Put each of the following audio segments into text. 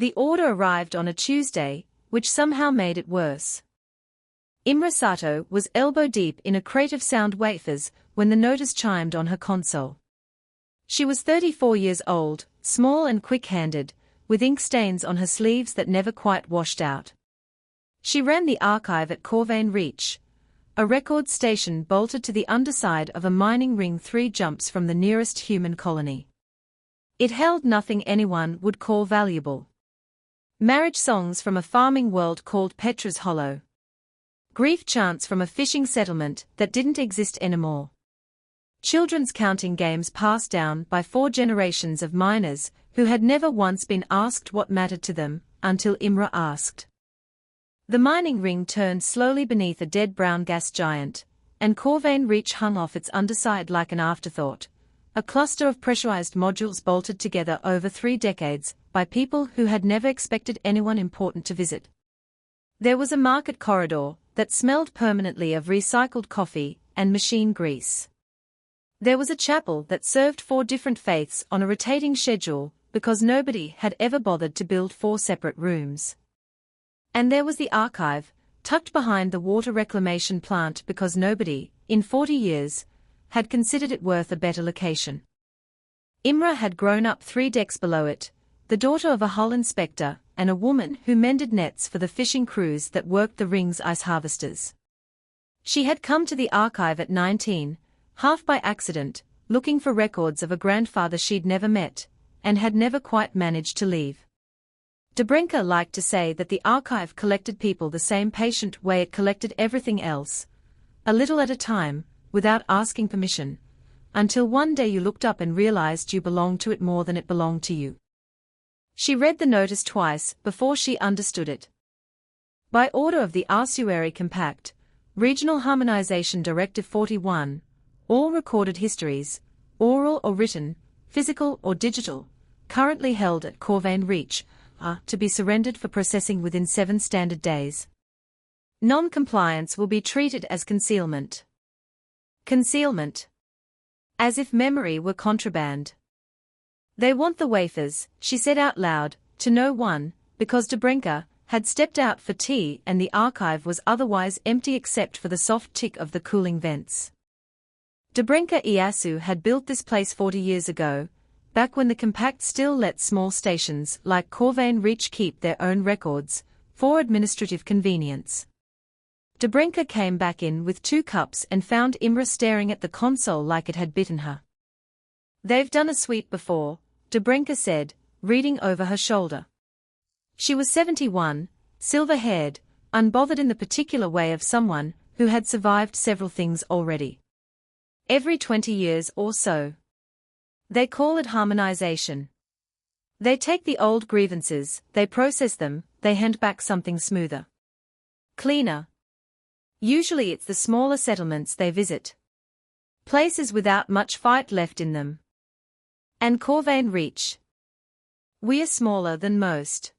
The order arrived on a Tuesday, which somehow made it worse. Imra Sato was elbow-deep in a crate of sound wafers when the notice chimed on her console. She was 34 years old, small and quick-handed, with ink stains on her sleeves that never quite washed out. She ran the archive at Corvain Reach, a record station bolted to the underside of a mining ring 3 jumps from the nearest human colony. It held nothing anyone would call valuable. Marriage songs from a farming world called Petra's Hollow. Grief chants from a fishing settlement that didn't exist anymore. Children's counting games passed down by 4 generations of miners who had never once been asked what mattered to them, until Imra asked. The mining ring turned slowly beneath a dead brown gas giant, and Corvain Reach hung off its underside like an afterthought, a cluster of pressurized modules bolted together over 3 decades by people who had never expected anyone important to visit. There was a market corridor that smelled permanently of recycled coffee and machine grease. There was a chapel that served 4 different faiths on a rotating schedule because nobody had ever bothered to build 4 separate rooms. And there was the archive, tucked behind the water reclamation plant because nobody, in 40 years, had considered it worth a better location. Imra had grown up 3 decks below it, the daughter of a hull inspector and a woman who mended nets for the fishing crews that worked the ring's ice harvesters. She had come to the archive at 19, half by accident, looking for records of a grandfather she'd never met, and had never quite managed to leave. Dobrinka liked to say that the archive collected people the same patient way it collected everything else, a little at a time, without asking permission, until one day you looked up and realized you belonged to it more than it belonged to you. She read the notice twice before she understood it. By order of the Arsuary Compact, Regional Harmonization Directive 41, all recorded histories, oral or written, physical or digital, currently held at Corvain Reach, are to be surrendered for processing within 7 standard days. Non-compliance will be treated as concealment. Concealment. As if memory were contraband. They want the wafers, she said out loud, to no one, because Dobrinka had stepped out for tea and the archive was otherwise empty except for the soft tick of the cooling vents. Dobrinka Ieyasu had built this place 40 years ago, back when the Compact still let small stations like Corvain Reach keep their own records, for administrative convenience. Dobrinka came back in with 2 cups and found Imra staring at the console like it had bitten her. "They've done a sweep before," Dobrinka said, reading over her shoulder. She was 71, silver-haired, unbothered in the particular way of someone who had survived several things already. Every 20 years or so. They call it harmonization. They take the old grievances, they process them, they hand back something smoother. Cleaner. Usually it's the smaller settlements they visit. Places without much fight left in them. And Corvain Reach. We're smaller than most.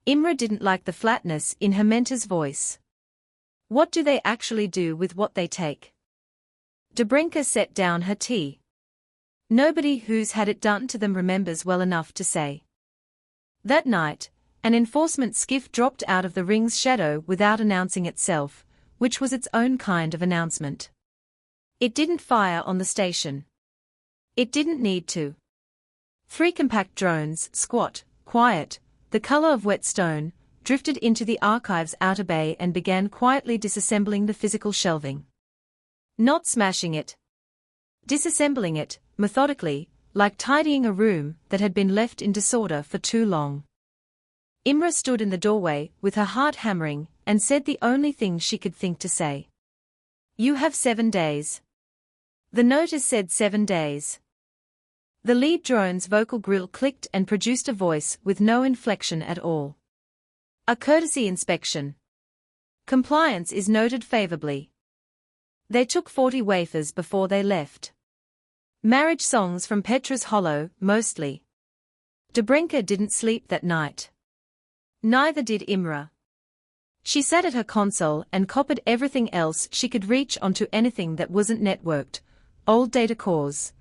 Imra didn't like the flatness in her mentor's voice. What do they actually do with what they take? Dobrinka set down her tea. Nobody who's had it done to them remembers well enough to say. That night, an enforcement skiff dropped out of the ring's shadow without announcing itself, which was its own kind of announcement. It didn't fire on the station. It didn't need to. 3 compact drones, squat, quiet, the color of wet stone, drifted into the archive's outer bay and began quietly disassembling the physical shelving. Not smashing it. Disassembling it, methodically, like tidying a room that had been left in disorder for too long. Imra stood in the doorway with her heart hammering and said the only thing she could think to say. "You have 7 days." The notice said 7 days. The lead drone's vocal grill clicked and produced a voice with no inflection at all. "A courtesy inspection. Compliance is noted favorably." They took 40 wafers before they left. Marriage songs from Petra's Hollow, mostly. Dobrinka didn't sleep that night. Neither did Imra. She sat at her console and copied everything else she could reach onto anything that wasn't networked, old data cores.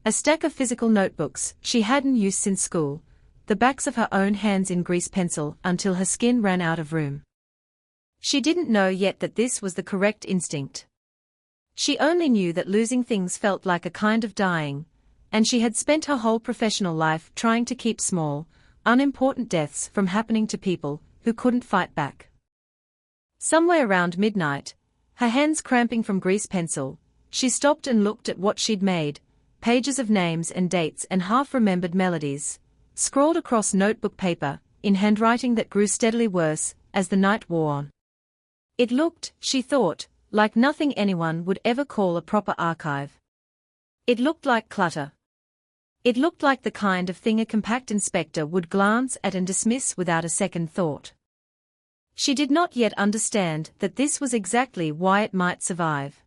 A stack of physical notebooks she hadn't used since school, the backs of her own hands in grease pencil until her skin ran out of room. She didn't know yet that this was the correct instinct. She only knew that losing things felt like a kind of dying, and she had spent her whole professional life trying to keep small, unimportant deaths from happening to people who couldn't fight back. Somewhere around midnight, her hands cramping from grease pencil, she stopped and looked at what she'd made, pages of names and dates and half-remembered melodies, scrawled across notebook paper, in handwriting that grew steadily worse as the night wore on. It looked, she thought, like nothing anyone would ever call a proper archive. It looked like clutter. It looked like the kind of thing a compact inspector would glance at and dismiss without a second thought. She did not yet understand that this was exactly why it might survive.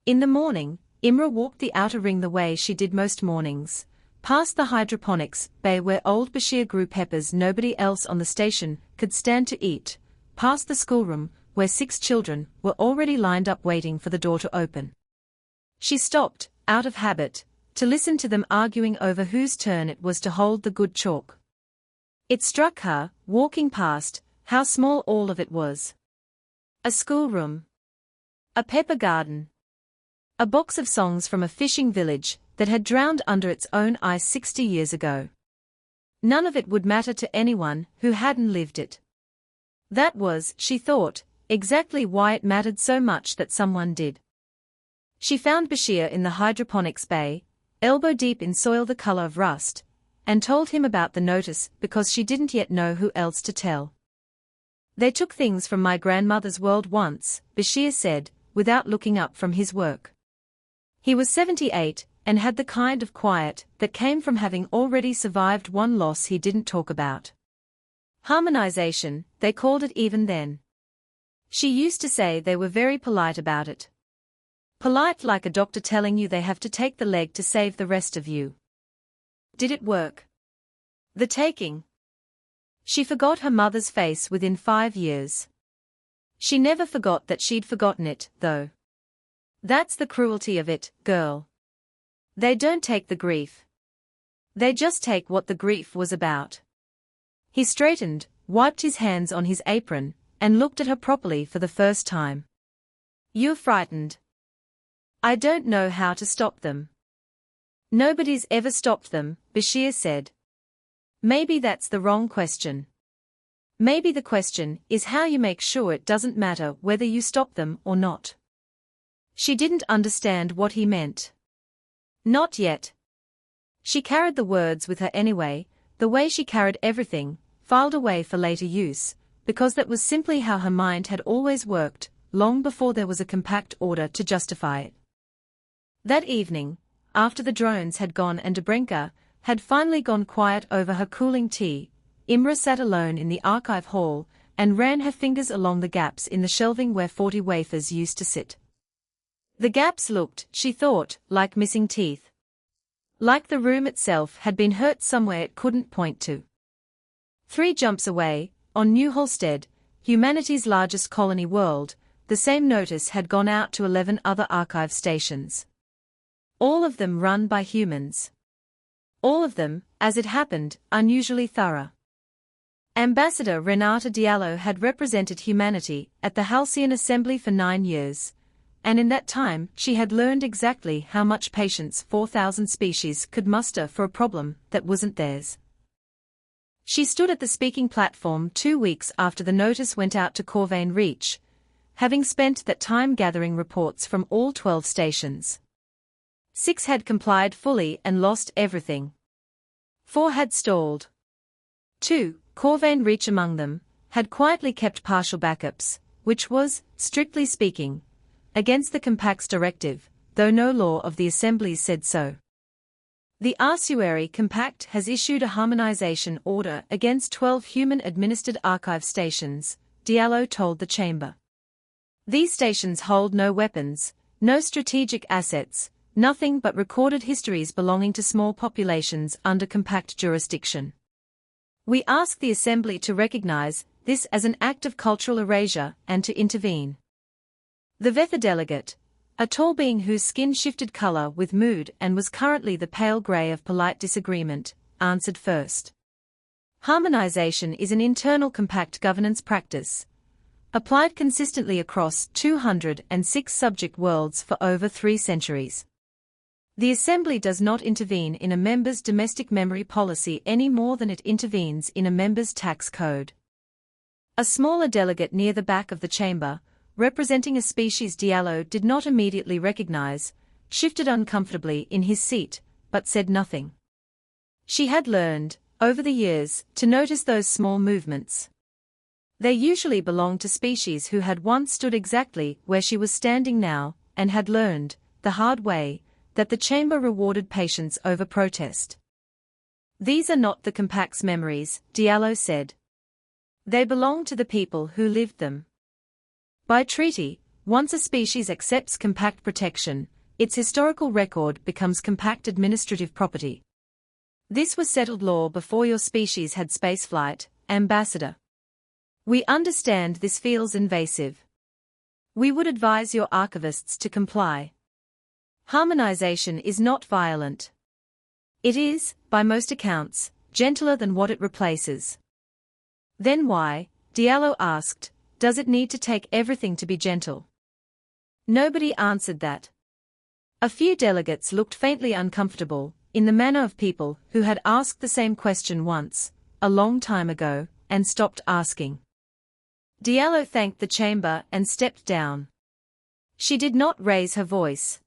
In the morning, Imra walked the outer ring the way she did most mornings, past the hydroponics bay where old Bashir grew peppers nobody else on the station could stand to eat, past the schoolroom where 6 children were already lined up waiting for the door to open. She stopped, out of habit, to listen to them arguing over whose turn it was to hold the good chalk. It struck her, walking past, how small all of it was. A schoolroom. A pepper garden. A box of songs from a fishing village that had drowned under its own ice 60 years ago. None of it would matter to anyone who hadn't lived it. That was, she thought, exactly why it mattered so much that someone did. She found Bashir in the hydroponics bay, elbow deep in soil the color of rust, and told him about the notice because she didn't yet know who else to tell. "They took things from my grandmother's world once," Bashir said, without looking up from his work. He was 78, and had the kind of quiet that came from having already survived one loss he didn't talk about. Harmonization, they called it even then. She used to say they were very polite about it. Polite like a doctor telling you they have to take the leg to save the rest of you. Did it work? The taking. She forgot her mother's face within 5 years. She never forgot that she'd forgotten it, though. That's the cruelty of it, girl. They don't take the grief. They just take what the grief was about. He straightened, wiped his hands on his apron, and looked at her properly for the first time. "You're frightened." "I don't know how to stop them." "Nobody's ever stopped them," Bashir said. "Maybe that's the wrong question. Maybe the question is how you make sure it doesn't matter whether you stop them or not." She didn't understand what he meant. Not yet. She carried the words with her anyway, the way she carried everything, filed away for later use, because that was simply how her mind had always worked, long before there was a compact order to justify it. That evening, after the drones had gone and Dobrenka had finally gone quiet over her cooling tea, Imra sat alone in the archive hall and ran her fingers along the gaps in the shelving where 40 wafers used to sit. The gaps looked, she thought, like missing teeth. Like the room itself had been hurt somewhere it couldn't point to. 3 jumps away, on New Halstead, humanity's largest colony world, the same notice had gone out to 11 other archive stations. All of them run by humans. All of them, as it happened, unusually thorough. Ambassador Renata Diallo had represented humanity at the Halcyon Assembly for 9 years, and in that time she had learned exactly how much patience 4,000 species could muster for a problem that wasn't theirs. She stood at the speaking platform 2 weeks after the notice went out to Corvain Reach, having spent that time gathering reports from all 12 stations. 6 had complied fully and lost everything. 4 had stalled. 2, Corvain Reach among them, had quietly kept partial backups, which was, strictly speaking, against the Compact's directive, though no law of the Assembly said so. The Arsuary Compact has issued a harmonization order against 12 human-administered archive stations, Diallo told the chamber. These stations hold no weapons, no strategic assets, nothing but recorded histories belonging to small populations under Compact jurisdiction. We ask the Assembly to recognize this as an act of cultural erasure and to intervene. The Vetha delegate, a tall being whose skin shifted color with mood and was currently the pale gray of polite disagreement, answered first. Harmonization is an internal compact governance practice, applied consistently across 206 subject worlds for over 3 centuries. The Assembly does not intervene in a member's domestic memory policy any more than it intervenes in a member's tax code. A smaller delegate near the back of the chamber, representing a species Diallo did not immediately recognize, shifted uncomfortably in his seat, but said nothing. She had learned, over the years, to notice those small movements. They usually belonged to species who had once stood exactly where she was standing now, and had learned, the hard way, that the chamber rewarded patience over protest. These are not the compact's memories, Diallo said. They belong to the people who lived them. By treaty, once a species accepts compact protection, its historical record becomes compact administrative property. This was settled law before your species had spaceflight, Ambassador. We understand this feels invasive. We would advise your archivists to comply. Harmonization is not violent. It is, by most accounts, gentler than what it replaces. Then why, Diallo asked, does it need to take everything to be gentle? Nobody answered that. A few delegates looked faintly uncomfortable, in the manner of people who had asked the same question once, a long time ago, and stopped asking. Diallo thanked the chamber and stepped down. She did not raise her voice.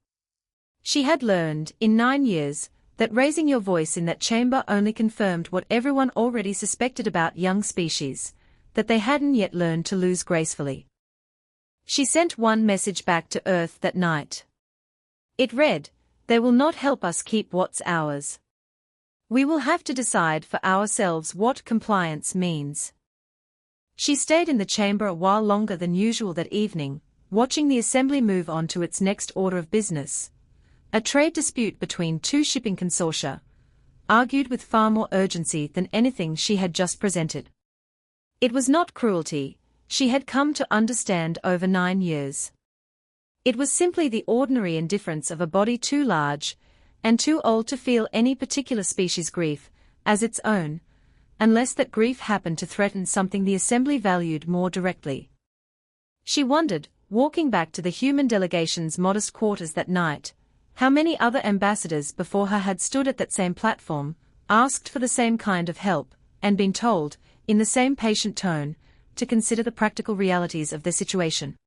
She had learned, in 9 years, that raising your voice in that chamber only confirmed what everyone already suspected about young species, that they hadn't yet learned to lose gracefully. She sent one message back to Earth that night. It read, "They will not help us keep what's ours. We will have to decide for ourselves what compliance means." She stayed in the chamber a while longer than usual that evening, watching the Assembly move on to its next order of business. A trade dispute between 2 shipping consortia, argued with far more urgency than anything she had just presented. It was not cruelty, she had come to understand over 9 years. It was simply the ordinary indifference of a body too large, and too old to feel any particular species' grief, as its own, unless that grief happened to threaten something the Assembly valued more directly. She wondered, walking back to the human delegation's modest quarters that night, how many other ambassadors before her had stood at that same platform, asked for the same kind of help, and been told, in the same patient tone, to consider the practical realities of their situation.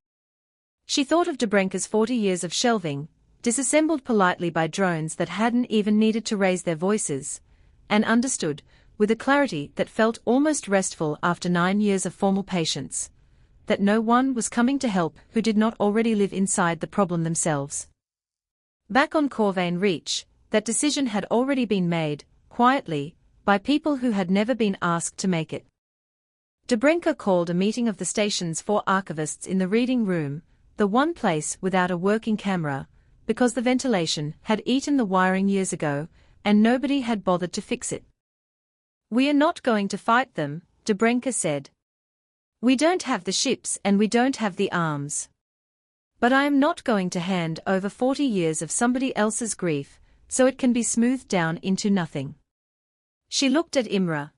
She thought of Dobrinka's 40 years of shelving, disassembled politely by drones that hadn't even needed to raise their voices, and understood, with a clarity that felt almost restful after 9 years of formal patience, that no one was coming to help who did not already live inside the problem themselves. Back on Corvain Reach, that decision had already been made, quietly, by people who had never been asked to make it. Dobrinka called a meeting of the station's 4 archivists in the reading room, the one place without a working camera, because the ventilation had eaten the wiring years ago, and nobody had bothered to fix it. "We are not going to fight them," Dobrinka said. "We don't have the ships and we don't have the arms. But I am not going to hand over 40 years of somebody else's grief, so it can be smoothed down into nothing." She looked at Imre.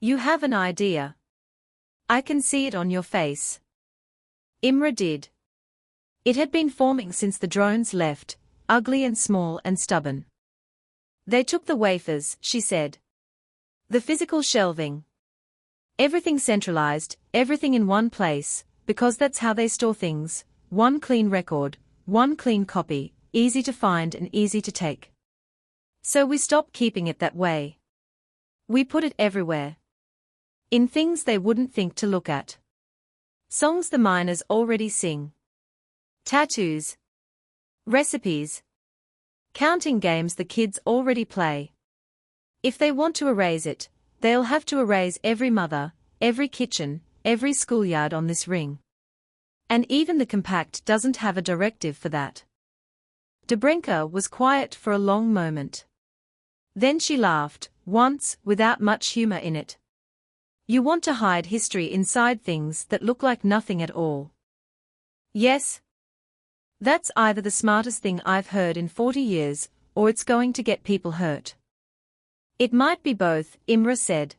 "You have an idea. I can see it on your face." Imre did. It had been forming since the drones left, ugly and small and stubborn. "They took the wafers," she said. "The physical shelving. Everything centralized, everything in one place, because that's how they store things. One clean record, one clean copy, easy to find and easy to take. So we stopped keeping it that way. We put it everywhere. In things they wouldn't think to look at. Songs the miners already sing. Tattoos. Recipes. Counting games the kids already play. If they want to erase it, they'll have to erase every mother, every kitchen, every schoolyard on this ring. And even the compact doesn't have a directive for that." Dobrinka was quiet for a long moment. Then she laughed, once, without much humor in it. "You want to hide history inside things that look like nothing at all." "Yes. That's either the smartest thing I've heard in 40 years, or it's going to get people hurt." "It might be both," Imre said.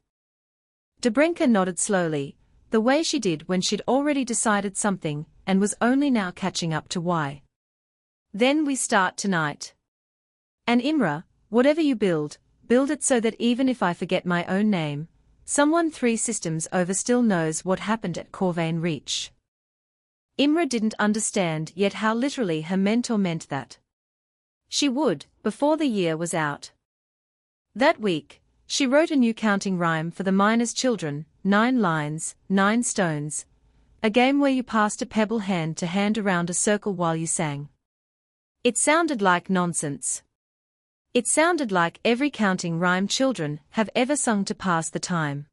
Dobrinka nodded slowly, the way she did when she'd already decided something and was only now catching up to why. Then we start tonight. And Imra, whatever you build it so that even if I forget my own name, someone 3 systems over still knows what happened at Corvain Reach. Imra didn't understand yet how literally her mentor meant that. She would, before the year was out. That week, she wrote a new counting rhyme for the miners' children, 9 lines, 9 stones, a game where you passed a pebble hand to hand around a circle while you sang. It sounded like nonsense. It sounded like every counting rhyme children have ever sung to pass the time.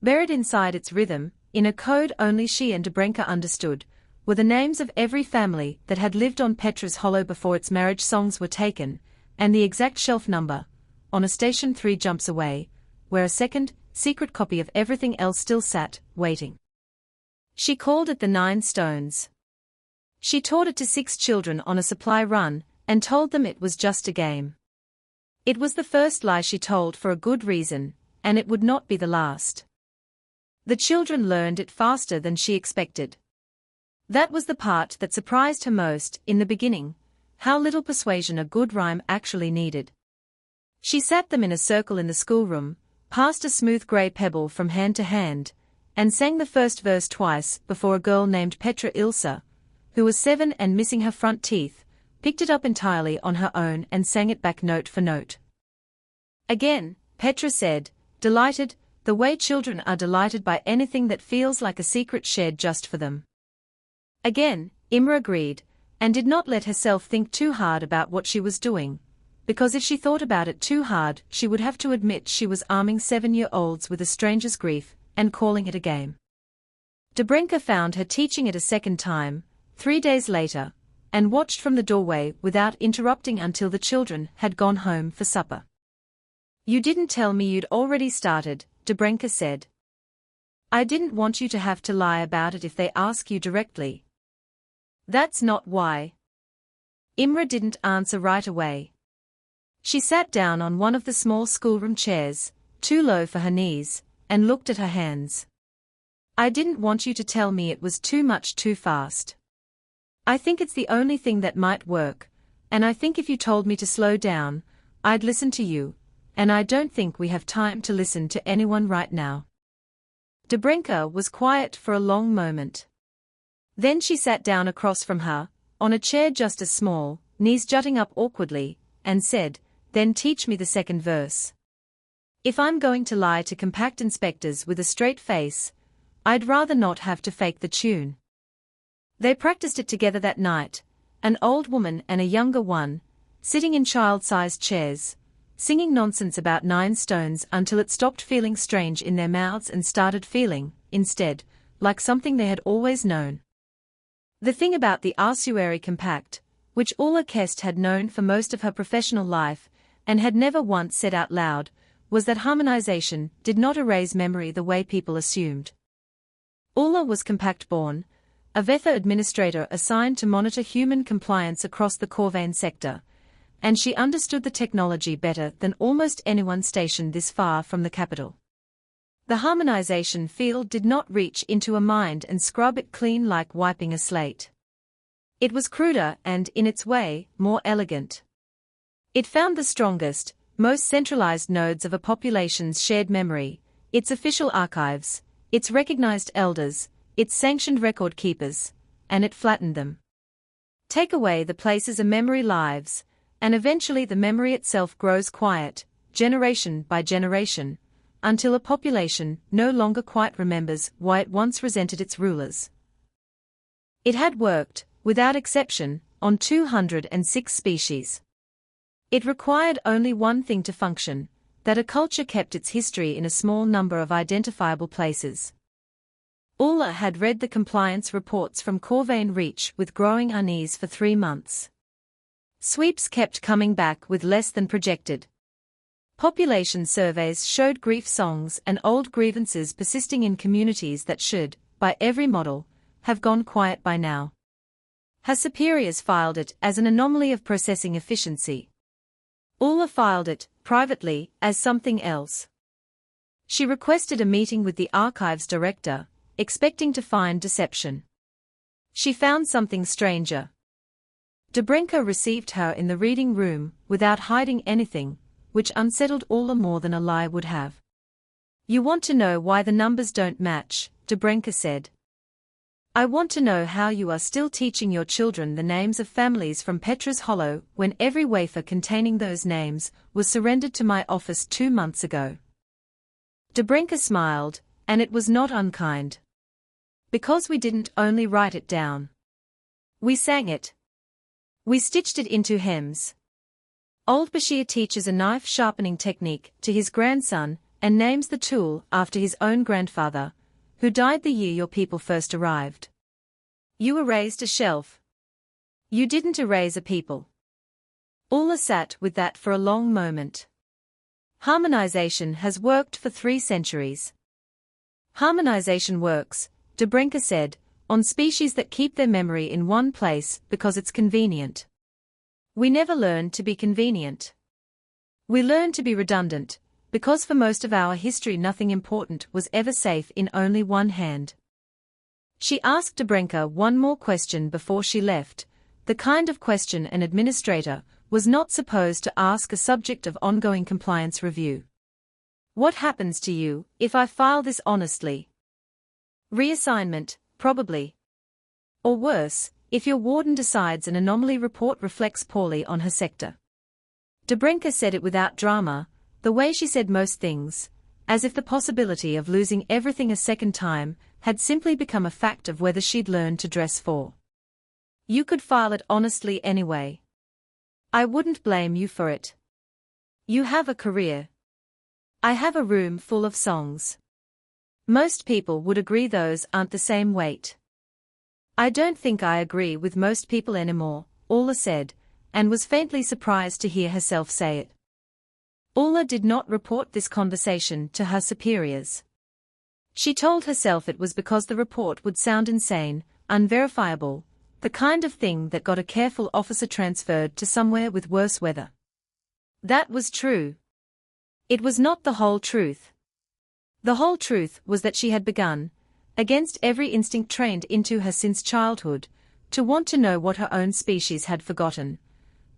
Buried inside its rhythm, in a code only she and Dobrinka understood, were the names of every family that had lived on Petra's Hollow before its marriage songs were taken, and the exact shelf number, on a station 3 jumps away, where a second, secret copy of everything else still sat, waiting. She called it the 9 stones. She taught it to 6 children on a supply run, and told them it was just a game. It was the first lie she told for a good reason, and it would not be the last. The children learned it faster than she expected. That was the part that surprised her most in the beginning, how little persuasion a good rhyme actually needed. She sat them in a circle in the schoolroom, passed a smooth grey pebble from hand to hand, and sang the first verse twice before a girl named Petra Ilsa, who was 7 and missing her front teeth, picked it up entirely on her own and sang it back note for note. Again, Petra said, delighted, the way children are delighted by anything that feels like a secret shared just for them. Again, Imra agreed, and did not let herself think too hard about what she was doing, because if she thought about it too hard she would have to admit she was arming 7-year-olds with a stranger's grief, and calling it a game. Dobrinka found her teaching it a second time, 3 days later, and watched from the doorway without interrupting until the children had gone home for supper. You didn't tell me you'd already started, Dobrinka said. I didn't want you to have to lie about it if they ask you directly. That's not why. Imra didn't answer right away. She sat down on one of the small schoolroom chairs, too low for her knees, and looked at her hands. I didn't want you to tell me it was too much too fast. I think it's the only thing that might work, and I think if you told me to slow down, I'd listen to you, and I don't think we have time to listen to anyone right now. Dobrinka was quiet for a long moment. Then she sat down across from her, on a chair just as small, knees jutting up awkwardly, and said, then teach me the second verse. If I'm going to lie to compact inspectors with a straight face, I'd rather not have to fake the tune. They practiced it together that night, an old woman and a younger one, sitting in child-sized chairs, singing nonsense about 9 stones until it stopped feeling strange in their mouths and started feeling, instead, like something they had always known. The thing about the ossuary compact, which Ulla Kest had known for most of her professional life, and had never once said out loud, was that harmonization did not erase memory the way people assumed. Ulla was compact-born, a Vetha administrator assigned to monitor human compliance across the Corvain sector, and she understood the technology better than almost anyone stationed this far from the capital. The harmonization field did not reach into a mind and scrub it clean like wiping a slate. It was cruder and, in its way, more elegant. It found the strongest, most centralized nodes of a population's shared memory, its official archives, its recognized elders, its sanctioned record keepers, and it flattened them. Take away the places a memory lives, and eventually the memory itself grows quiet, generation by generation, until a population no longer quite remembers why it once resented its rulers. It had worked, without exception, on 206 species. It required only one thing to function, that a culture kept its history in a small number of identifiable places. Ulla had read the compliance reports from Corvain Reach with growing unease for 3 months. Sweeps kept coming back with less than projected. Population surveys showed grief songs and old grievances persisting in communities that should, by every model, have gone quiet by now. Her superiors filed it as an anomaly of processing efficiency. Ulla filed it, privately, as something else. She requested a meeting with the archives director, expecting to find deception. She found something stranger. Dobrinka received her in the reading room, without hiding anything, which unsettled Ola more than a lie would have. "You want to know why the numbers don't match," Dobrinka said. "I want to know how you are still teaching your children the names of families from Petra's Hollow when every wafer containing those names was surrendered to my office 2 months ago." Dobrinka smiled, and it was not unkind. "Because we didn't only write it down. We sang it. We stitched it into hymns. Old Bashir teaches a knife-sharpening technique to his grandson and names the tool after his own grandfather, who died the year your people first arrived. You erased a shelf. You didn't erase a people." Ulla sat with that for a long moment. "Harmonization has worked for 3 centuries. Harmonization works," Dobrinka said, "on species that keep their memory in one place because it's convenient. We never learned to be convenient. We learned to be redundant, because for most of our history nothing important was ever safe in only one hand." She asked Dobrinka one more question before she left, the kind of question an administrator was not supposed to ask a subject of ongoing compliance review. "What happens to you if I file this honestly?" "Reassignment, probably. Or worse, if your warden decides an anomaly report reflects poorly on her sector." Dobrinka said it without drama, the way she said most things, as if the possibility of losing everything a second time had simply become a fact of whether she'd learned to dress for. "You could file it honestly anyway. I wouldn't blame you for it. You have a career. I have a room full of songs. Most people would agree those aren't the same weight." "I don't think I agree with most people anymore," Ulla said, and was faintly surprised to hear herself say it. Ulla did not report this conversation to her superiors. She told herself it was because the report would sound insane, unverifiable, the kind of thing that got a careful officer transferred to somewhere with worse weather. That was true. It was not the whole truth. The whole truth was that she had begun, against every instinct trained into her since childhood, to want to know what her own species had forgotten,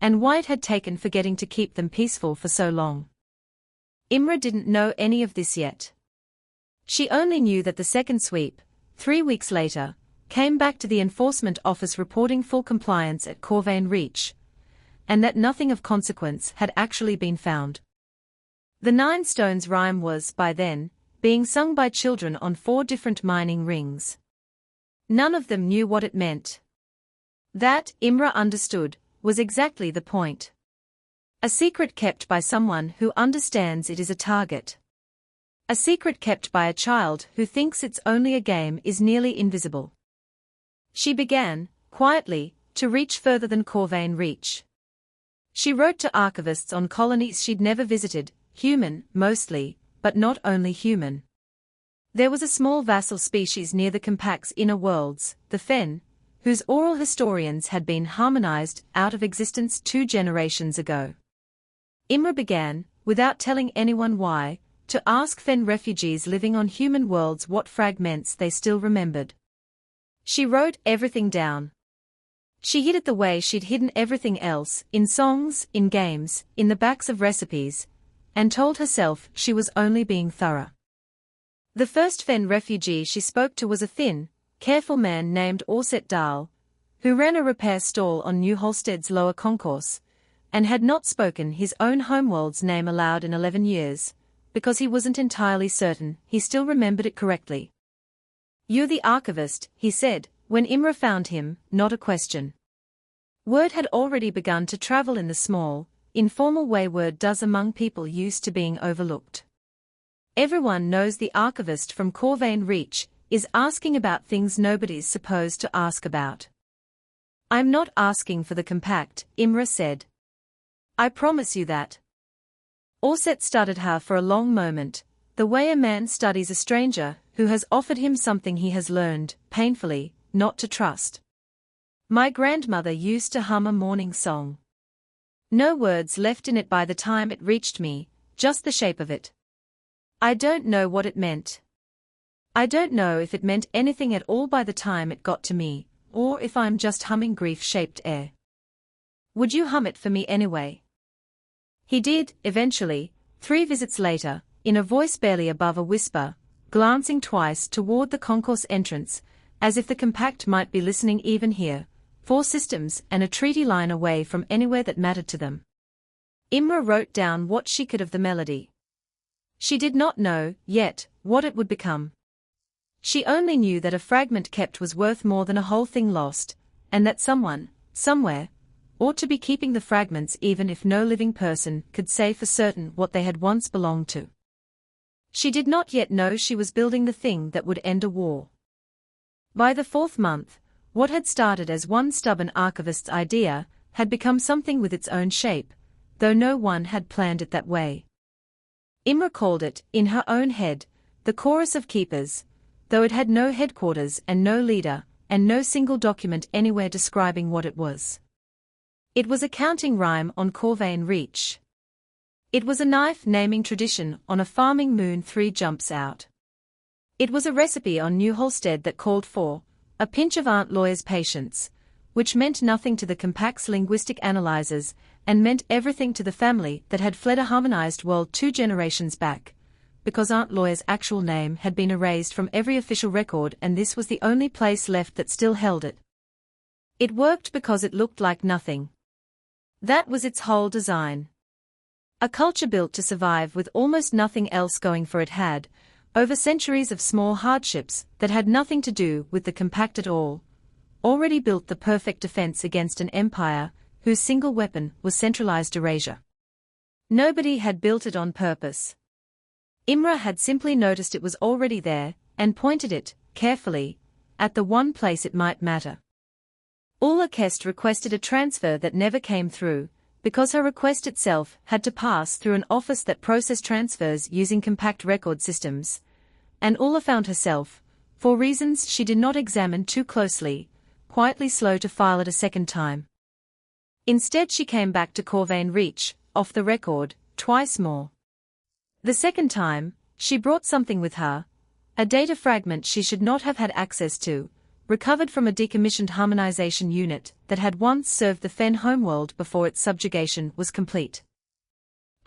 and why it had taken forgetting to keep them peaceful for so long. Imra didn't know any of this yet. She only knew that the second sweep, 3 weeks later, came back to the enforcement office reporting full compliance at Corvain Reach, and that nothing of consequence had actually been found. The 9 Stones rhyme was, by then, being sung by children on 4 different mining rings. None of them knew what it meant. That, Imra understood, was exactly the point. A secret kept by someone who understands it is a target. A secret kept by a child who thinks it's only a game is nearly invisible. She began, quietly, to reach further than Corvain Reach. She wrote to archivists on colonies she'd never visited, human, mostly, but not only human. There was a small vassal species near the Compact's inner worlds, the Fen, whose oral historians had been harmonized out of existence 2 generations ago. Imra began, without telling anyone why, to ask Fen refugees living on human worlds what fragments they still remembered. She wrote everything down. She hid it the way she'd hidden everything else, in songs, in games, in the backs of recipes, and told herself she was only being thorough. The first Fen refugee she spoke to was a thin, careful man named Orset Dahl, who ran a repair stall on New Holstead's lower concourse, and had not spoken his own homeworld's name aloud in 11 years, because he wasn't entirely certain he still remembered it correctly. "You're the archivist," he said, when Imra found him, not a question. Word had already begun to travel in the small, informal way word does among people used to being overlooked. Everyone knows the archivist from Corvain Reach is asking about things nobody's supposed to ask about. "I'm not asking for the Compact," Imra said. "I promise you that." Orset studied her for a long moment, the way a man studies a stranger who has offered him something he has learned, painfully, not to trust. "My grandmother used to hum a morning song. No words left in it by the time it reached me, just the shape of it. I don't know what it meant. I don't know if it meant anything at all by the time it got to me, or if I'm just humming grief-shaped air. Would you hum it for me anyway? He did, eventually, 3 visits later, in a voice barely above a whisper, glancing twice toward the concourse entrance, as if the compact might be listening even here, 4 systems and a treaty line away from anywhere that mattered to them. Imra wrote down what she could of the melody. She did not know, yet, what it would become. She only knew that a fragment kept was worth more than a whole thing lost, and that someone, somewhere, ought to be keeping the fragments even if no living person could say for certain what they had once belonged to. She did not yet know she was building the thing that would end a war. By the 4th month, what had started as one stubborn archivist's idea had become something with its own shape, though no one had planned it that way. Imra called it, in her own head, the Chorus of Keepers, though it had no headquarters and no leader, and no single document anywhere describing what it was. It was a counting rhyme on Corvain Reach. It was a knife-naming tradition on a farming moon 3 jumps out. It was a recipe on New Halstead that called for a pinch of Aunt Lawyer's patience, which meant nothing to the compact's linguistic analyzers, and meant everything to the family that had fled a harmonized world 2 generations back, because Aunt Lawyer's actual name had been erased from every official record and this was the only place left that still held it. It worked because it looked like nothing. That was its whole design. A culture built to survive with almost nothing else going for it had, over centuries of small hardships that had nothing to do with the compact at all, already built the perfect defense against an empire whose single weapon was centralized erasure. Nobody had built it on purpose. Imra had simply noticed it was already there, and pointed it, carefully, at the one place it might matter. Ulla Kest requested a transfer that never came through, because her request itself had to pass through an office that processed transfers using compact record systems, and Ulla found herself, for reasons she did not examine too closely, quietly slow to file it a second time. Instead she came back to Corvain Reach, off the record, twice more. The second time, she brought something with her, a data fragment she should not have had access to, recovered from a decommissioned harmonization unit that had once served the Fen homeworld before its subjugation was complete.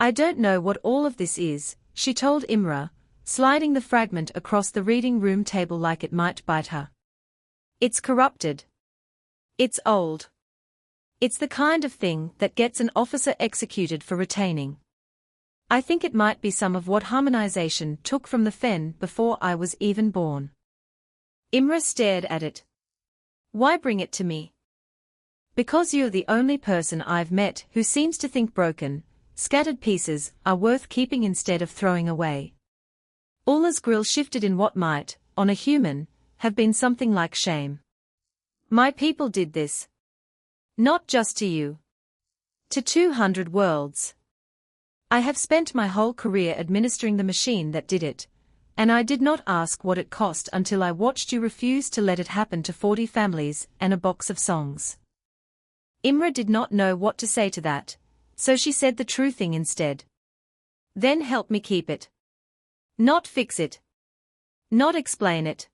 I don't know what all of this is, she told Imra, sliding the fragment across the reading room table like it might bite her. It's corrupted. It's old. It's the kind of thing that gets an officer executed for retaining. I think it might be some of what harmonization took from the Fen before I was even born. Imra stared at it. Why bring it to me? Because you're the only person I've met who seems to think broken, scattered pieces are worth keeping instead of throwing away. Ulla's grill shifted in what might, on a human, have been something like shame. My people did this. Not just to you. To 200 worlds. I have spent my whole career administering the machine that did it, and I did not ask what it cost until I watched you refuse to let it happen to 40 families and a box of songs. Imra did not know what to say to that, so she said the true thing instead. Then help me keep it. Not fix it. Not explain it.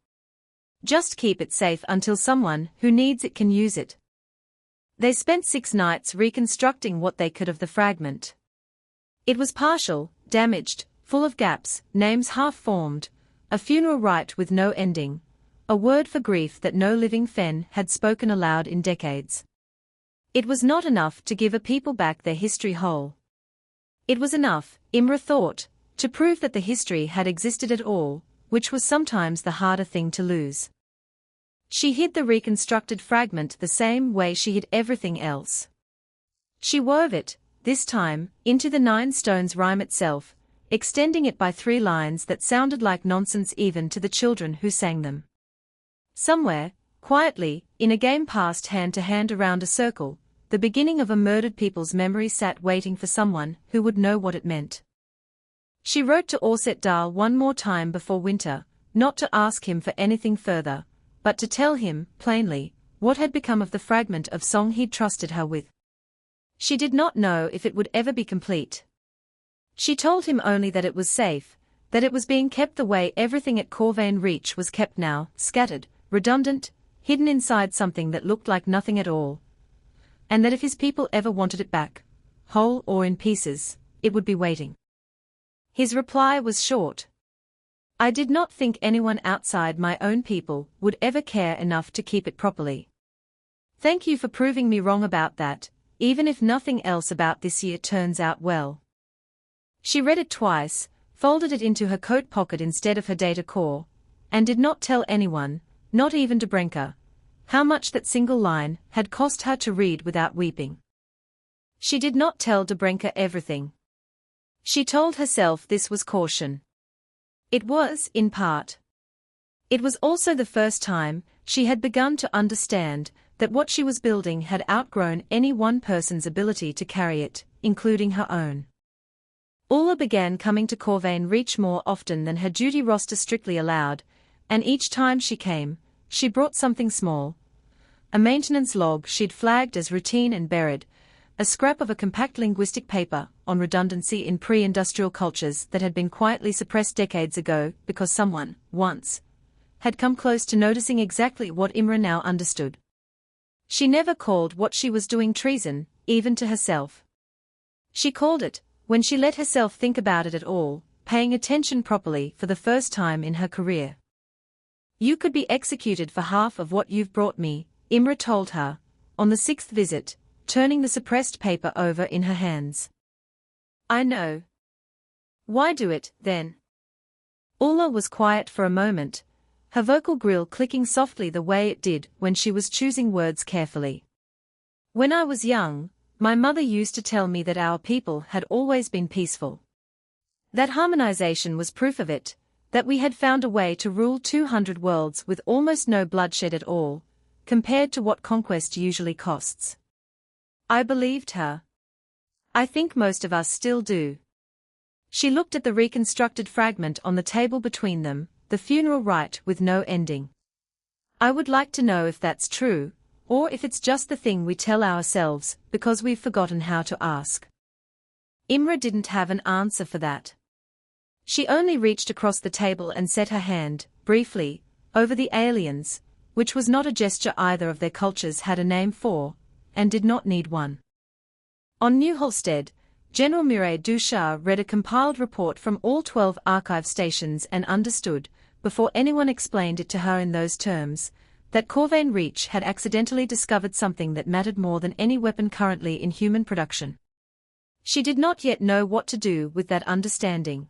Just keep it safe until someone who needs it can use it. They spent 6 nights reconstructing what they could of the fragment. It was partial, damaged, full of gaps, names half-formed, a funeral rite with no ending, a word for grief that no living Fen had spoken aloud in decades. It was not enough to give a people back their history whole. It was enough, Imra thought, to prove that the history had existed at all, which was sometimes the harder thing to lose. She hid the reconstructed fragment the same way she hid everything else. She wove it, this time, into the 9 stones rhyme itself, extending it by 3 lines that sounded like nonsense even to the children who sang them. Somewhere, quietly, in a game passed hand to hand around a circle, the beginning of a murdered people's memory sat waiting for someone who would know what it meant. She wrote to Orset Dahl one more time before winter, not to ask him for anything further, but to tell him, plainly, what had become of the fragment of song he'd trusted her with. She did not know if it would ever be complete. She told him only that it was safe, that it was being kept the way everything at Corvain Reach was kept now, scattered, redundant, hidden inside something that looked like nothing at all. And that if his people ever wanted it back, whole or in pieces, it would be waiting. His reply was short. I did not think anyone outside my own people would ever care enough to keep it properly. Thank you for proving me wrong about that, even if nothing else about this year turns out well. She read it twice, folded it into her coat pocket instead of her data core, and did not tell anyone, not even Dobrenka, how much that single line had cost her to read without weeping. She did not tell Dobrenka everything. She told herself this was caution. It was, in part. It was also the first time she had begun to understand that what she was building had outgrown any one person's ability to carry it, including her own. Ulla began coming to Corvain Reach more often than her duty roster strictly allowed, and each time she came, she brought something small. A maintenance log she'd flagged as routine and buried, a scrap of a compact linguistic paper on redundancy in pre-industrial cultures that had been quietly suppressed decades ago because someone, once, had come close to noticing exactly what Imra now understood. She never called what she was doing treason, even to herself. She called it, when she let herself think about it at all, paying attention properly for the first time in her career. You could be executed for half of what you've brought me, Imra told her, on the 6th visit, turning the suppressed paper over in her hands. I know. Why do it, then? Ulla was quiet for a moment, her vocal grill clicking softly the way it did when she was choosing words carefully. When I was young, my mother used to tell me that our people had always been peaceful. That harmonization was proof of it, that we had found a way to rule 200 worlds with almost no bloodshed at all, compared to what conquest usually costs. I believed her. I think most of us still do. She looked at the reconstructed fragment on the table between them, the funeral rite with no ending. I would like to know if that's true, or if it's just the thing we tell ourselves because we've forgotten how to ask. Imra didn't have an answer for that. She only reached across the table and set her hand, briefly, over the aliens, which was not a gesture either of their cultures had a name for, and did not need one. On New Halstead, General Mireille Duchar read a compiled report from all 12 archive stations and understood, before anyone explained it to her in those terms, that Corvain Reach had accidentally discovered something that mattered more than any weapon currently in human production. She did not yet know what to do with that understanding.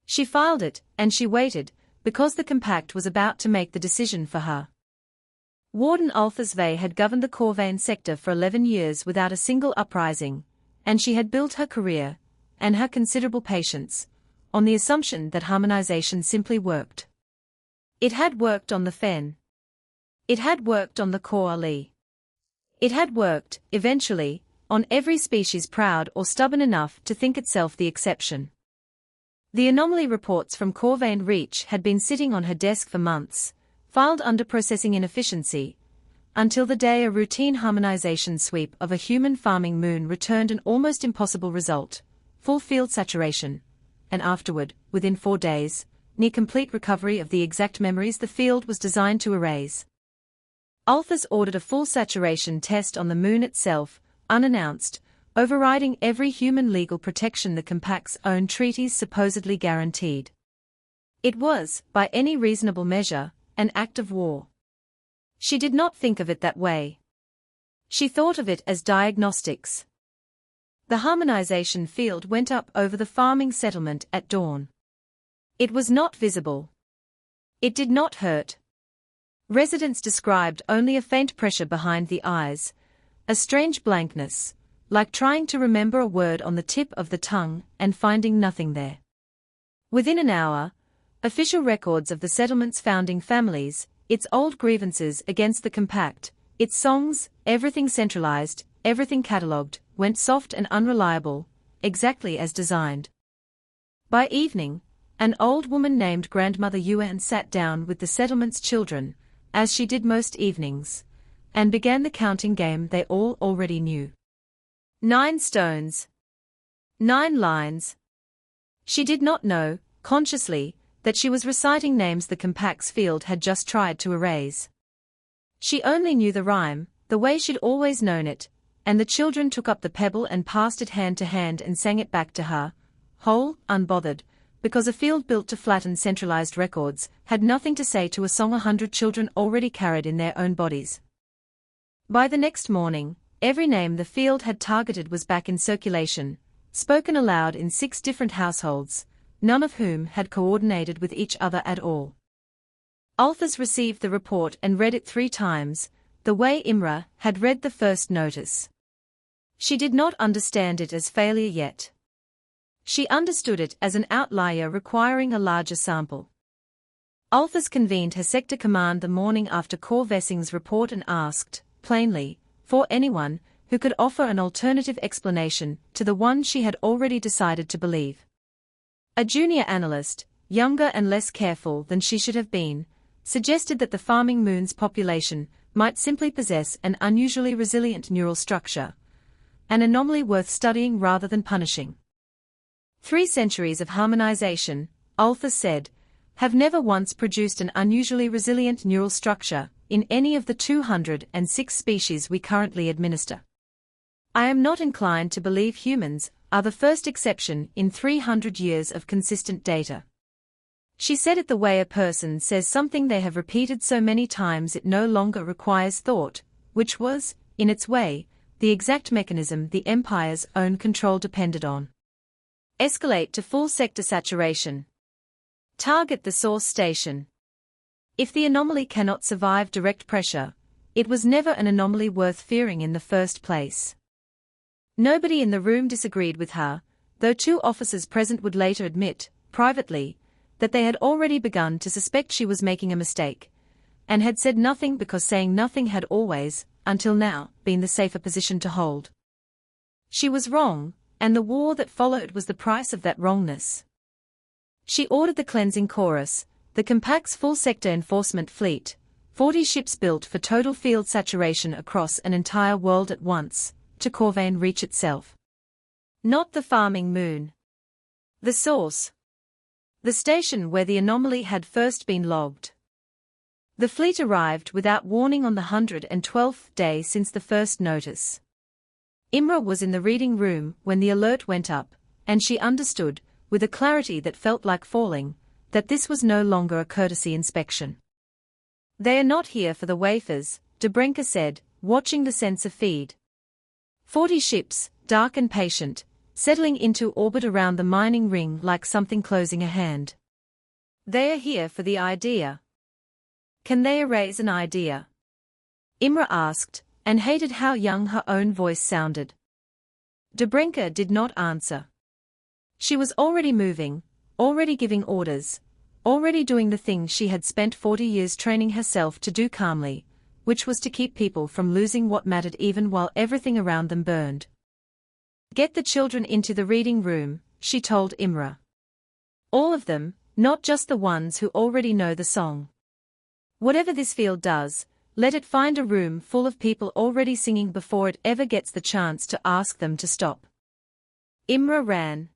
She filed it, and she waited, because the compact was about to make the decision for her. Warden Alphas Vey had governed the Corvain sector for 11 years without a single uprising, and she had built her career, and her considerable patience, on the assumption that harmonization simply worked. It had worked on the Fen. It had worked on the Koali. It had worked, eventually, on every species proud or stubborn enough to think itself the exception. The anomaly reports from Corvain Reach had been sitting on her desk for months, filed under processing inefficiency, until the day a routine harmonization sweep of a human farming moon returned an almost impossible result, full field saturation, and afterward, within 4 days, near complete recovery of the exact memories the field was designed to erase. Alphas ordered a full saturation test on the moon itself, unannounced, overriding every human legal protection the compact's own treaties supposedly guaranteed. It was, by any reasonable measure, an act of war. She did not think of it that way. She thought of it as diagnostics. The harmonization field went up over the farming settlement at dawn. It was not visible. It did not hurt. Residents described only a faint pressure behind the eyes, a strange blankness, like trying to remember a word on the tip of the tongue and finding nothing there. Within an hour, official records of the settlement's founding families, its old grievances against the compact, its songs, everything centralized, everything catalogued, went soft and unreliable, exactly as designed. By evening, an old woman named Grandmother Yuan sat down with the settlement's children, as she did most evenings, and began the counting game they all already knew. 9 stones. 9 lines. She did not know, consciously, that she was reciting names the compacts field had just tried to erase. She only knew the rhyme, the way she'd always known it, and the children took up the pebble and passed it hand to hand and sang it back to her, whole, unbothered, because a field built to flatten centralized records had nothing to say to a song 100 children already carried in their own bodies. By the next morning, every name the field had targeted was back in circulation, spoken aloud in 6 different households, none of whom had coordinated with each other at all. Alphys received the report and read it 3 times, the way Imra had read the first notice. She did not understand it as failure yet. She understood it as an outlier requiring a larger sample. Alphys convened her sector command the morning after Cor Vessing's report and asked, plainly, for anyone who could offer an alternative explanation to the one she had already decided to believe. A junior analyst, younger and less careful than she should have been, suggested that the farming moon's population might simply possess an unusually resilient neural structure, an anomaly worth studying rather than punishing. 3 centuries of harmonization, Alphys said, have never once produced an unusually resilient neural structure in any of the 206 species we currently administer. I am not inclined to believe humans are the first exception in 300 years of consistent data. She said it the way a person says something they have repeated so many times it no longer requires thought, which was, in its way, the exact mechanism the Empire's own control depended on. Escalate to full sector saturation. Target the source station. If the anomaly cannot survive direct pressure, it was never an anomaly worth fearing in the first place. Nobody in the room disagreed with her, though 2 officers present would later admit, privately, that they had already begun to suspect she was making a mistake, and had said nothing because saying nothing had always, until now, been the safer position to hold. She was wrong, and the war that followed was the price of that wrongness. She ordered the cleansing chorus, the compact's full sector enforcement fleet, 40 ships built for total field saturation across an entire world at once, to Corvain reach itself. Not the farming moon. The source. The station where the anomaly had first been logged. The fleet arrived without warning on the 112th day since the first notice. Imra was in the reading room when the alert went up, and she understood, with a clarity that felt like falling, that this was no longer a courtesy inspection. They are not here for the wafers, Dobrenka said, watching the sensor feed. 40 ships, dark and patient, settling into orbit around the mining ring like something closing a hand. They are here for the idea. Can they erase an idea? Imra asked, and hated how young her own voice sounded. Dobrenka did not answer. She was already moving, already giving orders, already doing the thing she had spent 40 years training herself to do calmly, which was to keep people from losing what mattered even while everything around them burned. Get the children into the reading room, she told Imra. All of them, not just the ones who already know the song. Whatever this field does, let it find a room full of people already singing before it ever gets the chance to ask them to stop. Imra ran.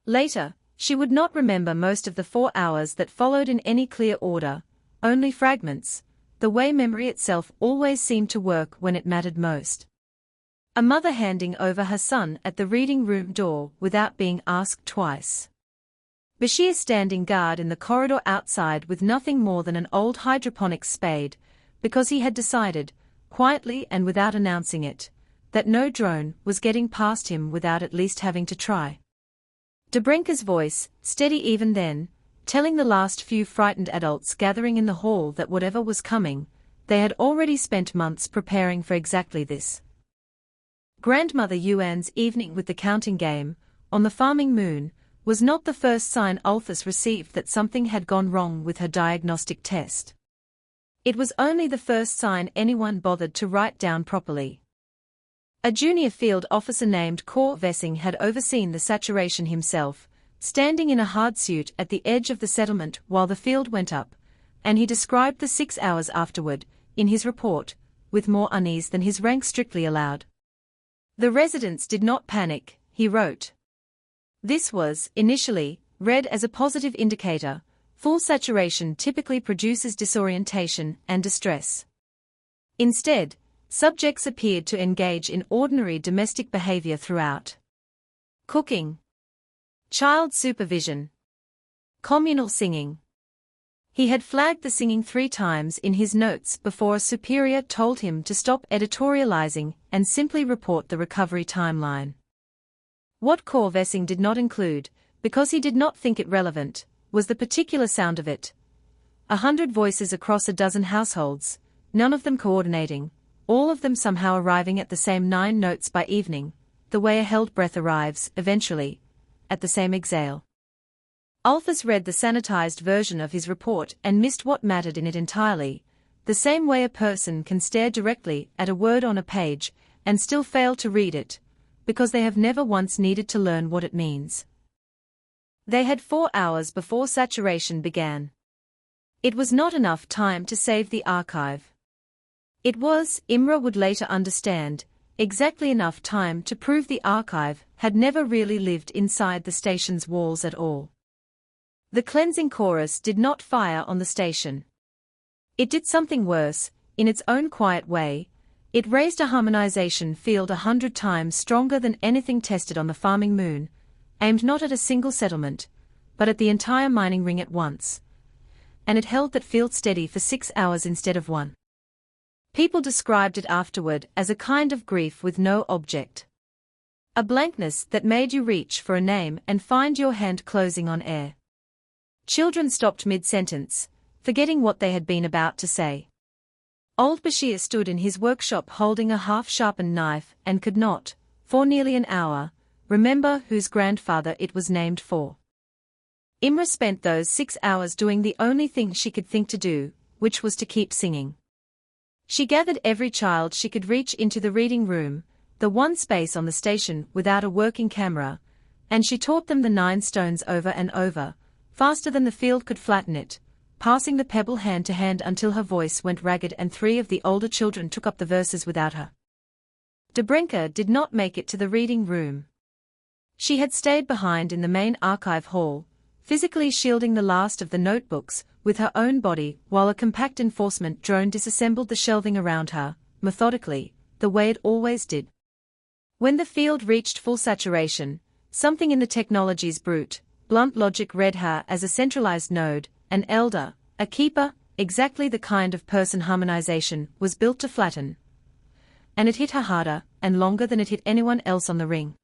Later, she would not remember most of the 4 hours that followed in any clear order, only fragments, the way memory itself always seemed to work when it mattered most. A mother handing over her son at the reading room door without being asked twice. Bashir standing guard in the corridor outside with nothing more than an old hydroponics spade, because he had decided, quietly and without announcing it, that no drone was getting past him without at least having to try. Dobrenka's voice, steady even then, telling the last few frightened adults gathering in the hall that whatever was coming, they had already spent months preparing for exactly this. Grandmother Yuan's evening with the counting game, on the farming moon, was not the first sign Alphys received that something had gone wrong with her diagnostic test. It was only the first sign anyone bothered to write down properly. A junior field officer named Cor Vessing had overseen the saturation himself, standing in a hard suit at the edge of the settlement while the field went up, and he described the 6 hours afterward, in his report, with more unease than his rank strictly allowed. The residents did not panic, he wrote. This was, initially, read as a positive indicator, full saturation typically produces disorientation and distress. Instead, subjects appeared to engage in ordinary domestic behavior throughout. Cooking, child supervision, communal singing. He had flagged the singing 3 times in his notes before a superior told him to stop editorializing and simply report the recovery timeline. What Corvessing did not include, because he did not think it relevant, was the particular sound of it. 100 voices across a dozen households, none of them coordinating, all of them somehow arriving at the same 9 notes by evening, the way a held breath arrives, eventually, at the same exhale. Alphys read the sanitized version of his report and missed what mattered in it entirely, the same way a person can stare directly at a word on a page and still fail to read it, because they have never once needed to learn what it means. They had 4 hours before saturation began. It was not enough time to save the archive. It was, Imra would later understand, exactly enough time to prove the archive had never really lived inside the station's walls at all. The cleansing chorus did not fire on the station. It did something worse, in its own quiet way. It raised a harmonization field 100 times stronger than anything tested on the farming moon, aimed not at a single settlement, but at the entire mining ring at once. And it held that field steady for 6 hours instead of 1. People described it afterward as a kind of grief with no object. A blankness that made you reach for a name and find your hand closing on air. Children stopped mid-sentence, forgetting what they had been about to say. Old Bashir stood in his workshop holding a half-sharpened knife and could not, for nearly an hour, remember whose grandfather it was named for. Imra spent those 6 hours doing the only thing she could think to do, which was to keep singing. She gathered every child she could reach into the reading room, the one space on the station without a working camera, and she taught them the 9 stones over and over, faster than the field could flatten it, passing the pebble hand to hand until her voice went ragged and 3 of the older children took up the verses without her. Dobrinka did not make it to the reading room. She had stayed behind in the main archive hall, physically shielding the last of the notebooks with her own body while a compact enforcement drone disassembled the shelving around her, methodically, the way it always did. When the field reached full saturation, something in the technology's brute, blunt logic read her as a centralized node, an elder, a keeper, exactly the kind of person harmonization was built to flatten. And it hit her harder and longer than it hit anyone else on the ring.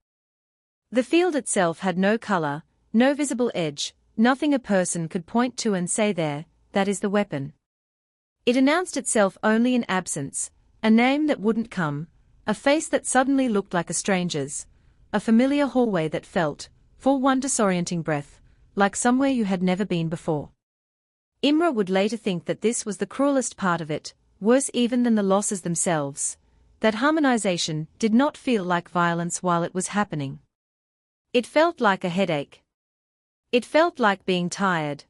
The field itself had no color, no visible edge, nothing a person could point to and say there, that is the weapon. It announced itself only in absence, a name that wouldn't come, a face that suddenly looked like a stranger's, a familiar hallway that felt, for one disorienting breath, like somewhere you had never been before. Imra would later think that this was the cruelest part of it, worse even than the losses themselves, that harmonization did not feel like violence while it was happening. It felt like a headache. It felt like being tired.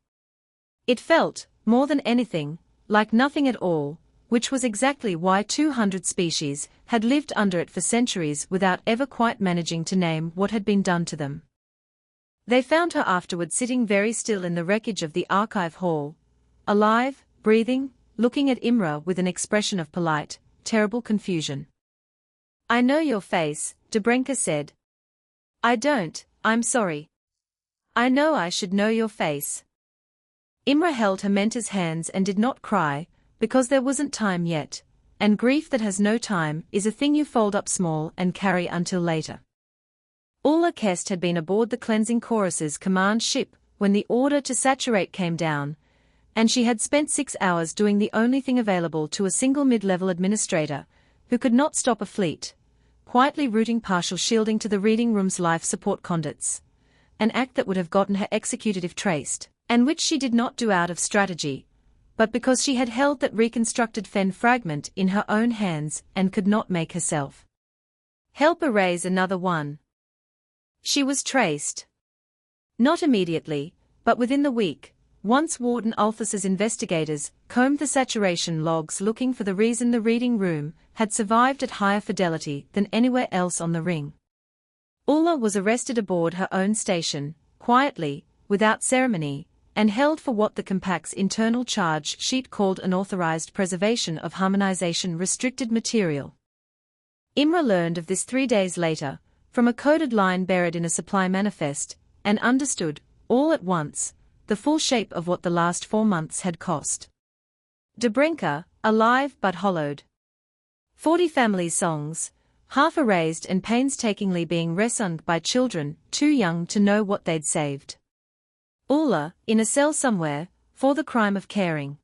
It felt, more than anything, like nothing at all, which was exactly why 200 species had lived under it for centuries without ever quite managing to name what had been done to them. They found her afterward sitting very still in the wreckage of the archive hall, alive, breathing, looking at Imra with an expression of polite, terrible confusion. "I know your face," Dobrinka said. "I don't, I'm sorry. I know I should know your face." Imra held her mentor's hands and did not cry, because there wasn't time yet, and grief that has no time is a thing you fold up small and carry until later. Ulla Kest had been aboard the Cleansing Chorus's command ship when the order to saturate came down, and she had spent 6 hours doing the only thing available to a single mid-level administrator, who could not stop a fleet, quietly routing partial shielding to the reading room's life support conduits, an act that would have gotten her executed if traced, and which she did not do out of strategy, but because she had held that reconstructed Fen fragment in her own hands and could not make herself help erase another one. She was traced. Not immediately, but within the week, once Warden Alphys's investigators combed the saturation logs looking for the reason the reading room had survived at higher fidelity than anywhere else on the ring. Ulla was arrested aboard her own station, quietly, without ceremony, and held for what the compact's internal charge sheet called unauthorized preservation of harmonization restricted material. Imra learned of this 3 days later, from a coded line buried in a supply manifest, and understood, all at once, the full shape of what the last 4 months had cost. Dobrinka, alive but hollowed. 40 family songs, half erased and painstakingly being resung by children too young to know what they'd saved. Ulla, in a cell somewhere, for the crime of caring.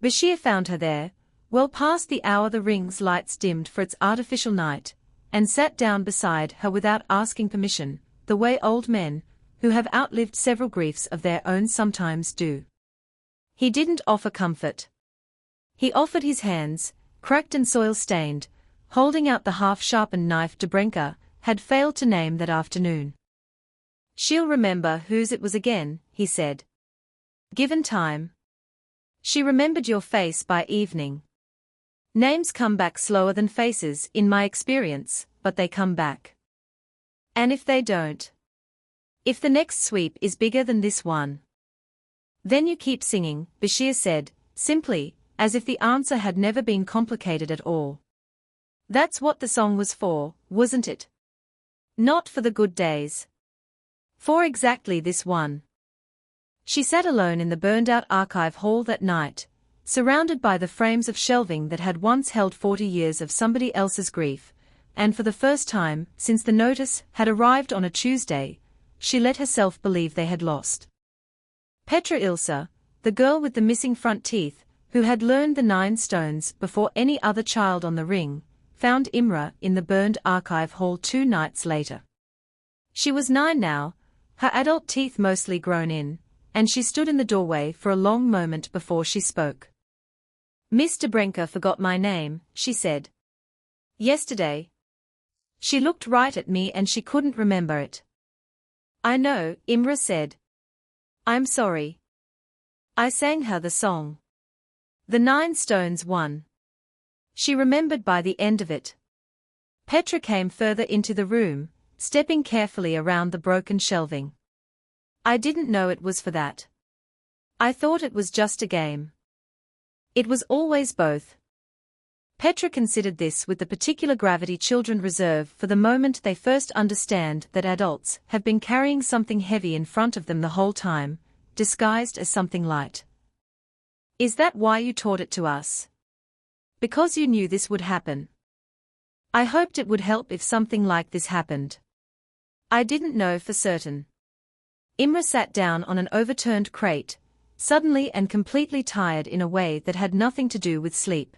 Bashir found her there, well past the hour the ring's lights dimmed for its artificial night, and sat down beside her without asking permission, the way old men, who have outlived several griefs of their own sometimes do. He didn't offer comfort. He offered his hands, cracked and soil-stained, holding out the half-sharpened knife Dobrinka had failed to name that afternoon. "She'll remember whose it was again," he said. "Given time. She remembered your face by evening. Names come back slower than faces in my experience, but they come back. And if they don't? If the next sweep is bigger than this one? Then you keep singing," Bashir said, simply, as if the answer had never been complicated at all. "That's what the song was for, wasn't it? Not for the good days. For exactly this one." She sat alone in the burned-out archive hall that night, surrounded by the frames of shelving that had once held 40 years of somebody else's grief, and for the first time since the notice had arrived on a Tuesday, she let herself believe they had lost. Petra Ilsa, the girl with the missing front teeth, who had learned the 9 stones before any other child on the ring, found Imra in the burned archive hall 2 nights later. She was 9 now, her adult teeth mostly grown in, and she stood in the doorway for a long moment before she spoke. "Miss Dobrinka forgot my name," she said. "Yesterday. She looked right at me and she couldn't remember it." "I know," Imra said. "I'm sorry. I sang her the song. The 9 stones one." She remembered by the end of it. Petra came further into the room, stepping carefully around the broken shelving. "I didn't know it was for that. I thought it was just a game." It was always both. Petra considered this with the particular gravity children reserve for the moment they first understand that adults have been carrying something heavy in front of them the whole time, disguised as something light. "Is that why you taught it to us? Because you knew this would happen?" "I hoped it would help if something like this happened. I didn't know for certain." Imra sat down on an overturned crate, suddenly and completely tired in a way that had nothing to do with sleep.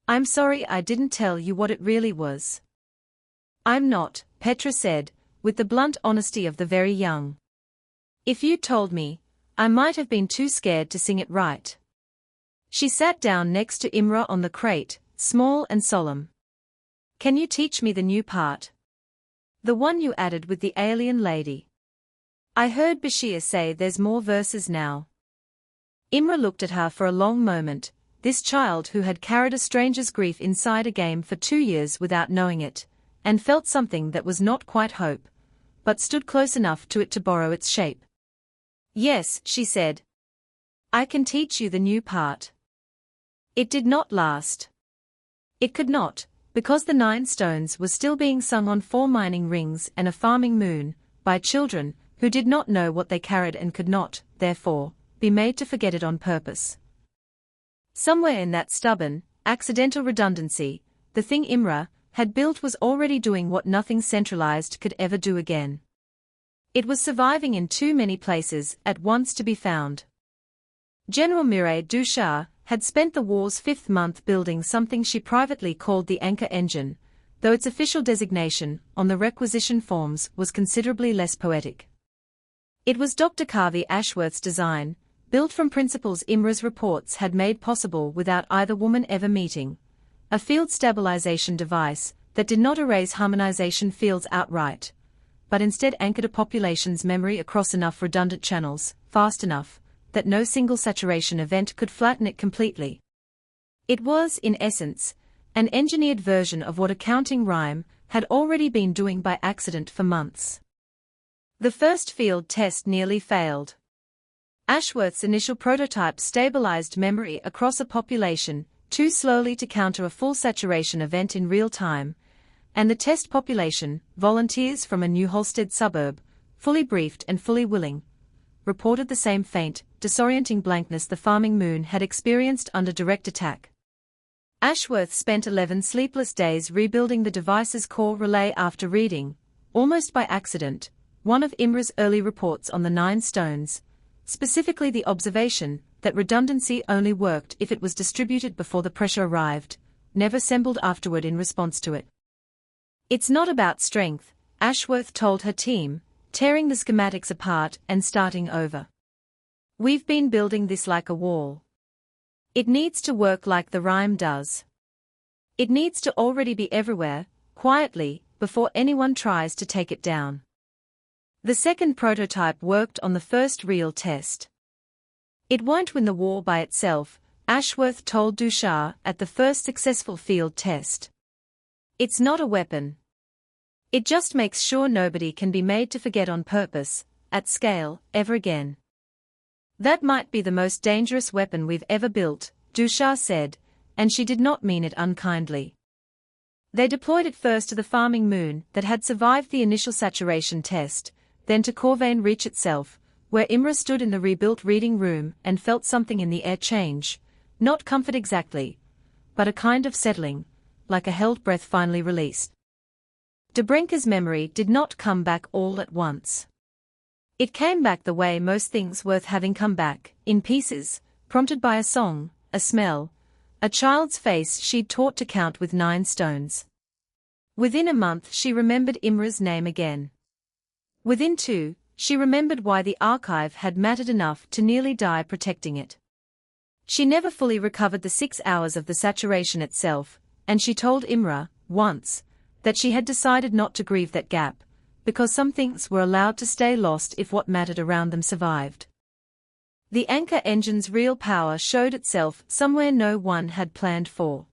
"I'm sorry I didn't tell you what it really was." "I'm not," Petra said, with the blunt honesty of the very young. "If you'd told me, I might have been too scared to sing it right." She sat down next to Imra on the crate, small and solemn. "Can you teach me the new part? The one you added with the alien lady? I heard Bashir say there's more verses now." Imra looked at her for a long moment, this child who had carried a stranger's grief inside a game for 2 years without knowing it, and felt something that was not quite hope, but stood close enough to it to borrow its shape. "Yes," she said. "I can teach you the new part." It did not last. It could not, because the 9 stones was still being sung on 4 mining rings and a farming moon, by children who did not know what they carried and could not, therefore, be made to forget it on purpose. Somewhere in that stubborn, accidental redundancy, the thing Imra had built was already doing what nothing centralized could ever do again. It was surviving in too many places at once to be found. General Mireille Duchar had spent the war's 5th month building something she privately called the Anchor Engine, though its official designation on the requisition forms was considerably less poetic. It was Dr. Carvey Ashworth's design, built from principles Imra's reports had made possible without either woman ever meeting, a field stabilization device that did not erase harmonization fields outright, but instead anchored a population's memory across enough redundant channels, fast enough, that no single saturation event could flatten it completely. It was, in essence, an engineered version of what a counting rhyme had already been doing by accident for months. The first field test nearly failed. Ashworth's initial prototype stabilized memory across a population too slowly to counter a full saturation event in real time, and the test population, volunteers from a New Halstead suburb, fully briefed and fully willing, reported the same faint, disorienting blankness the farming moon had experienced under direct attack. Ashworth spent 11 sleepless days rebuilding the device's core relay after reading, almost by accident, one of IMRA's early reports on the 9 stones, specifically the observation that redundancy only worked if it was distributed before the pressure arrived, never assembled afterward in response to it. "It's not about strength," Ashworth told her team, tearing the schematics apart and starting over. "We've been building this like a wall. It needs to work like the rhyme does. It needs to already be everywhere, quietly, before anyone tries to take it down." The second prototype worked on the first real test. "It won't win the war by itself," Ashworth told Ducharme at the first successful field test. "It's not a weapon. It just makes sure nobody can be made to forget on purpose, at scale, ever again." "That might be the most dangerous weapon we've ever built," Ducharme said, and she did not mean it unkindly. They deployed it first to the farming moon that had survived the initial saturation test, then to Corvain Reach itself, where Imra stood in the rebuilt reading room and felt something in the air change, not comfort exactly, but a kind of settling, like a held breath finally released. Dobrinka's memory did not come back all at once. It came back the way most things worth having come back, in pieces, prompted by a song, a smell, a child's face she'd taught to count with 9 stones. Within a month she remembered Imra's name again. Within 2, she remembered why the archive had mattered enough to nearly die protecting it. She never fully recovered the 6 hours of the saturation itself, and she told Imra, once, that she had decided not to grieve that gap, because some things were allowed to stay lost if what mattered around them survived. The anchor engine's real power showed itself somewhere no one had planned for.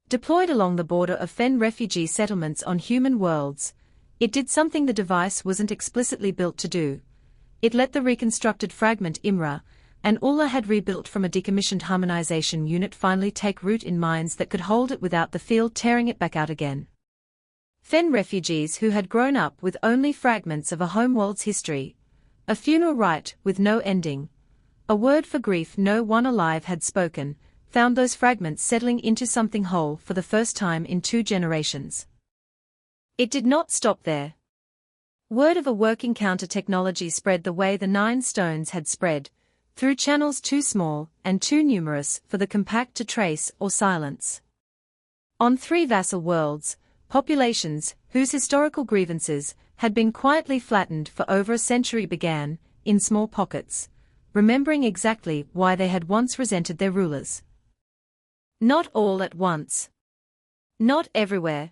Deployed along the border of Fen refugee settlements on human worlds, it did something the device wasn't explicitly built to do. It let the reconstructed fragment Imra and Ulla had rebuilt from a decommissioned harmonization unit finally take root in minds that could hold it without the field tearing it back out again. Fen refugees who had grown up with only fragments of a homeworld's history, a funeral rite with no ending, a word for grief no one alive had spoken, found those fragments settling into something whole for the first time in 2 generations. It did not stop there. Word of a working counter-technology spread the way the 9 stones had spread, through channels too small and too numerous for the compact to trace or silence. On 3 vassal worlds, populations whose historical grievances had been quietly flattened for over a century began, in small pockets, remembering exactly why they had once resented their rulers. Not all at once. Not everywhere.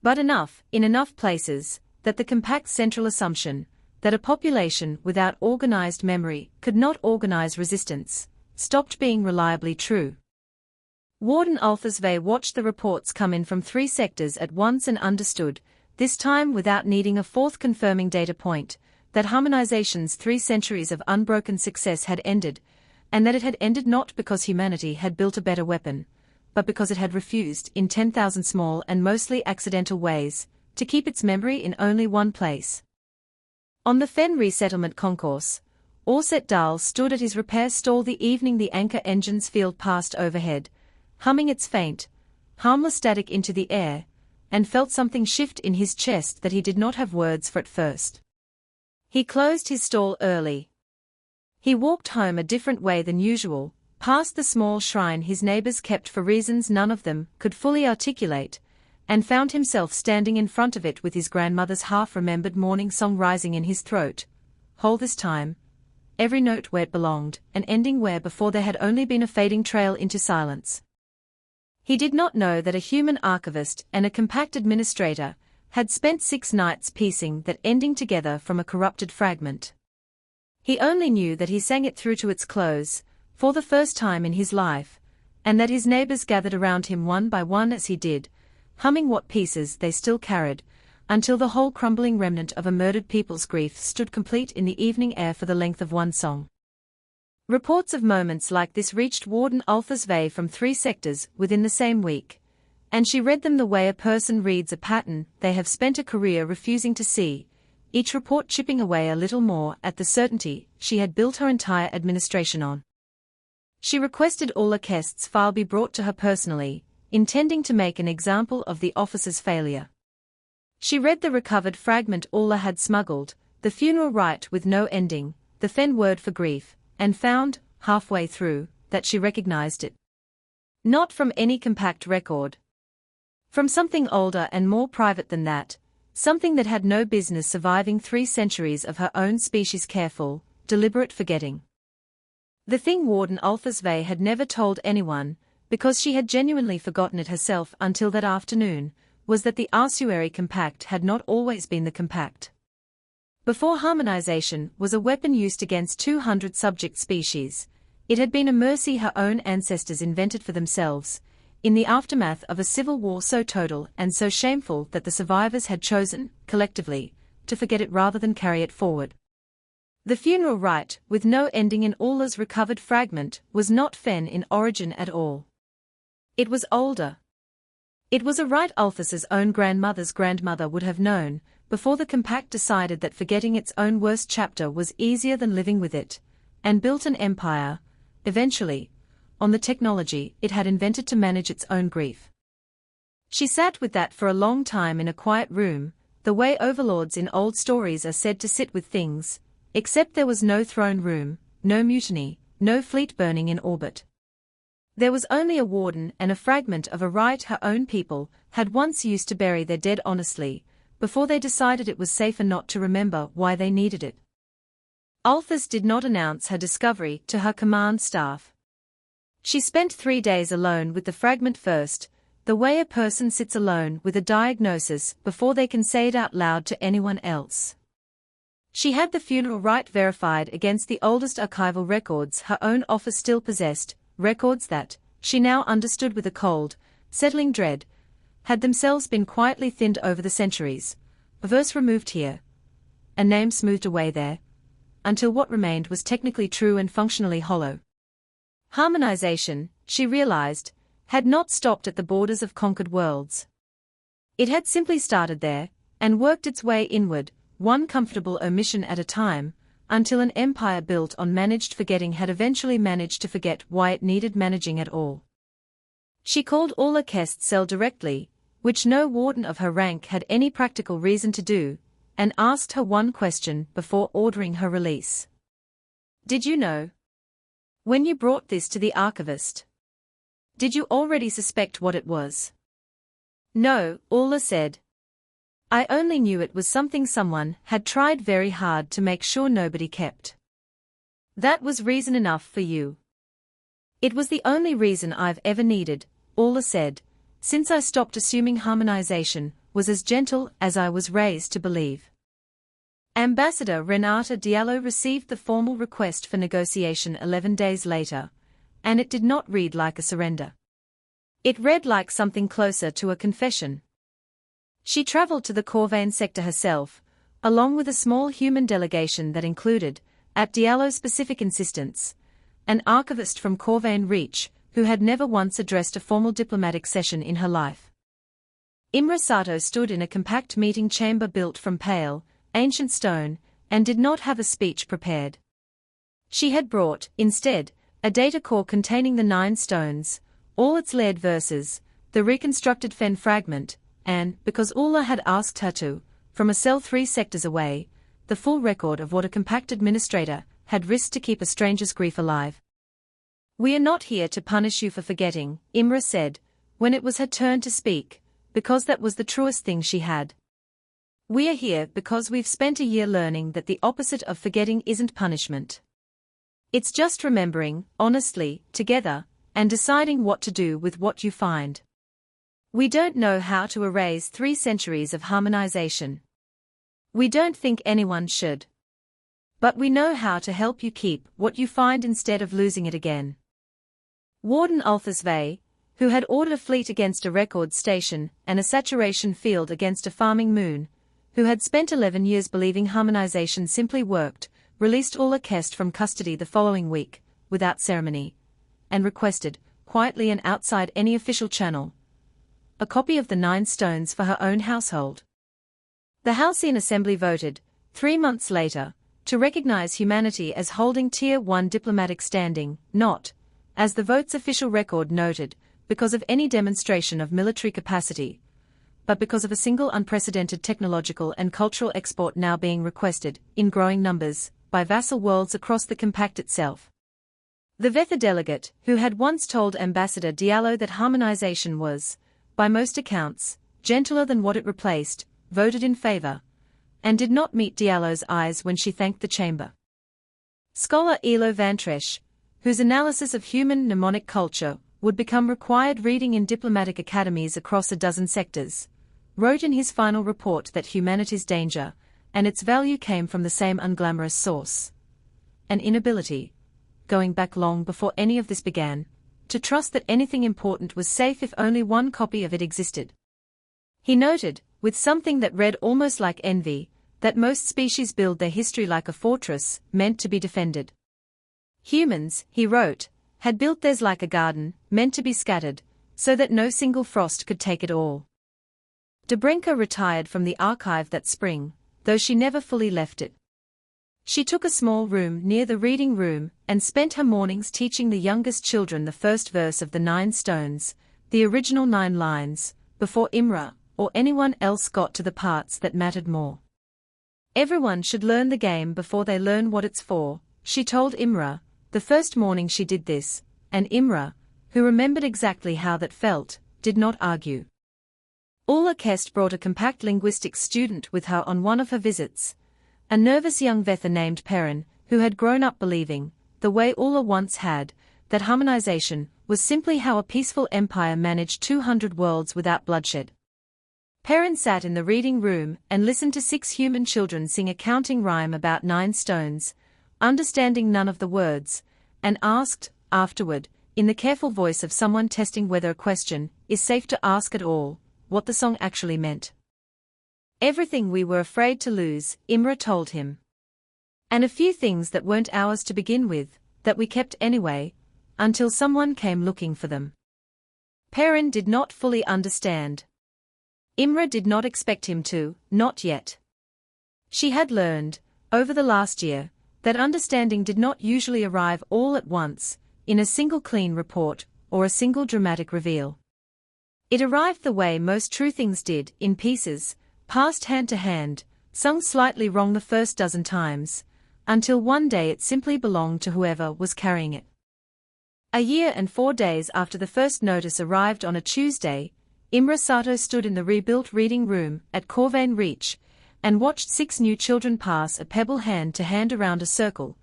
But enough, in enough places, that the compact central assumption that a population without organized memory could not organize resistance stopped being reliably true. Warden Althersve watched the reports come in from 3 sectors at once and understood, this time without needing a 4th confirming data point, that Harmonization's 3 centuries of unbroken success had ended, and that it had ended not because humanity had built a better weapon, but because it had refused, in 10,000 small and mostly accidental ways, to keep its memory in only one place. On the Fen resettlement concourse, Orset Dahl stood at his repair stall the evening the anchor engine's field passed overhead, humming its faint, harmless static into the air, and felt something shift in his chest that he did not have words for at first. He closed his stall early. He walked home a different way than usual, past the small shrine his neighbors kept for reasons none of them could fully articulate, and found himself standing in front of it with his grandmother's half-remembered morning song rising in his throat, whole this time, every note where it belonged, and ending where before there had only been a fading trail into silence. He did not know that a human archivist and a compact administrator had spent 6 nights piecing that ending together from a corrupted fragment. He only knew that he sang it through to its close, for the first time in his life, and that his neighbors gathered around him one by one as he did, humming what pieces they still carried, until the whole crumbling remnant of a murdered people's grief stood complete in the evening air for the length of one song. Reports of moments like this reached Warden Alphys Vey from 3 sectors within the same week, and she read them the way a person reads a pattern they have spent a career refusing to see, each report chipping away a little more at the certainty she had built her entire administration on. She requested Ulla Kest's file be brought to her personally, intending to make an example of the officer's failure. She read the recovered fragment Ulla had smuggled, the funeral rite with no ending, the Fen word for grief, and found, halfway through, that she recognized it. Not from any compact record. From something older and more private than that, something that had no business surviving 3 centuries of her own species' careful, deliberate forgetting. The thing Warden Alphys Vey had never told anyone, because she had genuinely forgotten it herself until that afternoon, was that the ossuary compact had not always been the compact. Before harmonization was a weapon used against 200 subject species, it had been a mercy her own ancestors invented for themselves, in the aftermath of a civil war so total and so shameful that the survivors had chosen, collectively, to forget it rather than carry it forward. The funeral rite, with no ending in Ulla's recovered fragment, was not Fen in origin at all. It was older. It was a rite Alphys's own grandmother's grandmother would have known, before the compact decided that forgetting its own worst chapter was easier than living with it, and built an empire, eventually, on the technology it had invented to manage its own grief. She sat with that for a long time in a quiet room, the way overlords in old stories are said to sit with things, except there was no throne room, no mutiny, no fleet burning in orbit. There was only a warden and a fragment of a rite her own people had once used to bury their dead honestly, before they decided it was safer not to remember why they needed it. Alphys did not announce her discovery to her command staff. She spent 3 days alone with the fragment first, the way a person sits alone with a diagnosis before they can say it out loud to anyone else. She had the funeral rite verified against the oldest archival records her own office still possessed, records that, she now understood with a cold, settling dread, had themselves been quietly thinned over the centuries, a verse removed here, a name smoothed away there, until what remained was technically true and functionally hollow. Harmonization, she realized, had not stopped at the borders of conquered worlds. It had simply started there, and worked its way inward, one comfortable omission at a time, until an empire built on managed forgetting had eventually managed to forget why it needed managing at all. She called Ulla Kest's cell directly, which no warden of her rank had any practical reason to do, and asked her one question before ordering her release. Did you know? When you brought this to the archivist, did you already suspect what it was? No, Ulla said. I only knew it was something someone had tried very hard to make sure nobody kept. That was reason enough for you. It was the only reason I've ever needed, Ulla said, since I stopped assuming harmonization was as gentle as I was raised to believe. Ambassador Renata Diallo received the formal request for negotiation 11 days later, and it did not read like a surrender. It read like something closer to a confession. She traveled to the Corvain sector herself, along with a small human delegation that included, at Diallo's specific insistence, an archivist from Corvain Reach, who had never once addressed a formal diplomatic session in her life. Imre Sato stood in a compact meeting chamber built from pale, ancient stone, and did not have a speech prepared. She had brought, instead, a data core containing the 9 stones, all its layered verses, the reconstructed Fen fragment, and, because Ulla had asked her to, from a cell 3 sectors away, the full record of what a compact administrator had risked to keep a stranger's grief alive. We are not here to punish you for forgetting, Imre said, when it was her turn to speak, because that was the truest thing she had. We are here because we've spent a year learning that the opposite of forgetting isn't punishment. It's just remembering, honestly, together, and deciding what to do with what you find. We don't know how to erase 3 centuries of harmonization. We don't think anyone should. But we know how to help you keep what you find instead of losing it again. Warden Alphys Vey, who had ordered a fleet against a record station and a saturation field against a farming moon, who had spent 11 years believing harmonization simply worked, released Ulla Kest from custody the following week, without ceremony, and requested, quietly and outside any official channel, a copy of the 9 Stones for her own household. The Halcyon Assembly voted, 3 months later, to recognize humanity as holding Tier 1 diplomatic standing, not, as the vote's official record noted, because of any demonstration of military capacity, but because of a single unprecedented technological and cultural export now being requested, in growing numbers, by vassal worlds across the compact itself. The Vetha delegate, who had once told Ambassador Diallo that harmonization was, by most accounts, gentler than what it replaced, voted in favor, and did not meet Diallo's eyes when she thanked the chamber. Scholar Elo Vantresh, whose analysis of human mnemonic culture would become required reading in diplomatic academies across a dozen sectors, wrote in his final report that humanity's danger and its value came from the same unglamorous source: an inability, going back long before any of this began, to trust that anything important was safe if only one copy of it existed. He noted, with something that read almost like envy, that most species build their history like a fortress, meant to be defended. Humans, he wrote, had built theirs like a garden, meant to be scattered, so that no single frost could take it all. Dobrinka retired from the archive that spring, though she never fully left it. She took a small room near the reading room and spent her mornings teaching the youngest children the first verse of the 9 Stones, the original 9 lines, before Imre or anyone else got to the parts that mattered more. Everyone should learn the game before they learn what it's for, she told Imre, the first morning she did this, and Imre, who remembered exactly how that felt, did not argue. Ulla Kest brought a compact linguistics student with her on one of her visits, a nervous young Vetha named Perrin, who had grown up believing, the way Ulla once had, that harmonization was simply how a peaceful empire managed 200 worlds without bloodshed. Perrin sat in the reading room and listened to 6 human children sing a counting rhyme about 9 stones, understanding none of the words, and asked, afterward, in the careful voice of someone testing whether a question is safe to ask at all, what the song actually meant. Everything we were afraid to lose, Imre told him. And a few things that weren't ours to begin with, that we kept anyway, until someone came looking for them. Perrin did not fully understand. Imre did not expect him to, not yet. She had learned, over the last year, that understanding did not usually arrive all at once, in a single clean report, or a single dramatic reveal. It arrived the way most true things did, in pieces, passed hand to hand, sung slightly wrong the first dozen times, until one day it simply belonged to whoever was carrying it. A year and 4 days after the first notice arrived on a Tuesday, Imre Sato stood in the rebuilt reading room at Corvain Reach, and watched 6 new children pass a pebble hand to hand around a circle,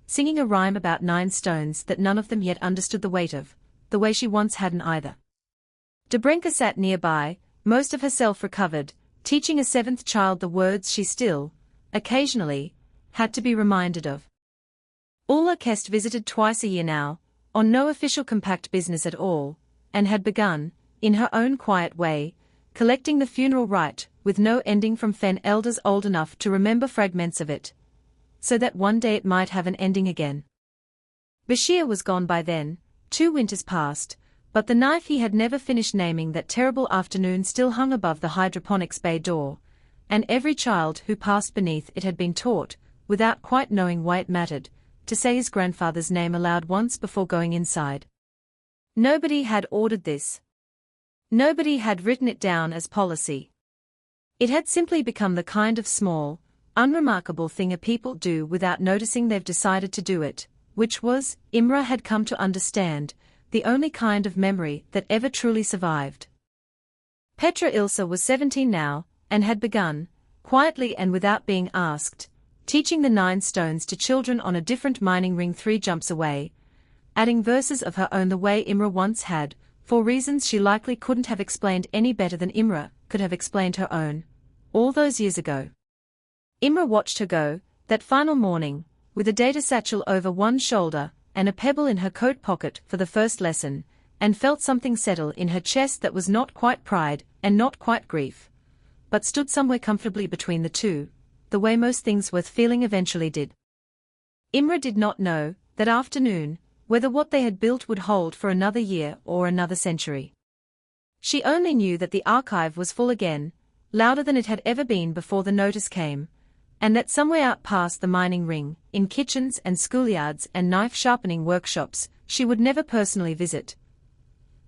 singing a rhyme about 9 stones that none of them yet understood the weight of, the way she once hadn't either. Dobrinka sat nearby, most of herself recovered, teaching a 7th child the words she still, occasionally, had to be reminded of. Ulla Kest visited twice a year now, on no official compact business at all, and had begun, in her own quiet way, collecting the funeral rite, with no ending from Fen elders old enough to remember fragments of it, so that one day it might have an ending again. Bashir was gone by then, 2 winters passed, but the knife he had never finished naming that terrible afternoon still hung above the hydroponics bay door, and every child who passed beneath it had been taught, without quite knowing why it mattered, to say his grandfather's name aloud once before going inside. Nobody had ordered this. Nobody had written it down as policy. It had simply become the kind of small, unremarkable thing a people do without noticing they've decided to do it, which was, Imre had come to understand, the only kind of memory that ever truly survived. Petra Ilsa was 17 now, and had begun, quietly and without being asked, teaching the 9 stones to children on a different mining ring 3 jumps away, adding verses of her own the way Imre once had, for reasons she likely couldn't have explained any better than Imre could have explained her own, all those years ago. Imre watched her go, that final morning, with a data satchel over one shoulder, and a pebble in her coat pocket for the first lesson, and felt something settle in her chest that was not quite pride and not quite grief, but stood somewhere comfortably between the two, the way most things worth feeling eventually did. Imra did not know, that afternoon, whether what they had built would hold for another year or another century. She only knew that the archive was full again, louder than it had ever been before the notice came, and that somewhere out past the mining ring, in kitchens and schoolyards and knife-sharpening workshops, she would never personally visit,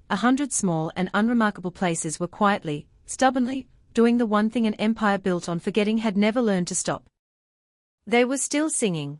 100 small and unremarkable places were quietly, stubbornly, doing the one thing an empire built on forgetting had never learned to stop. They were still singing.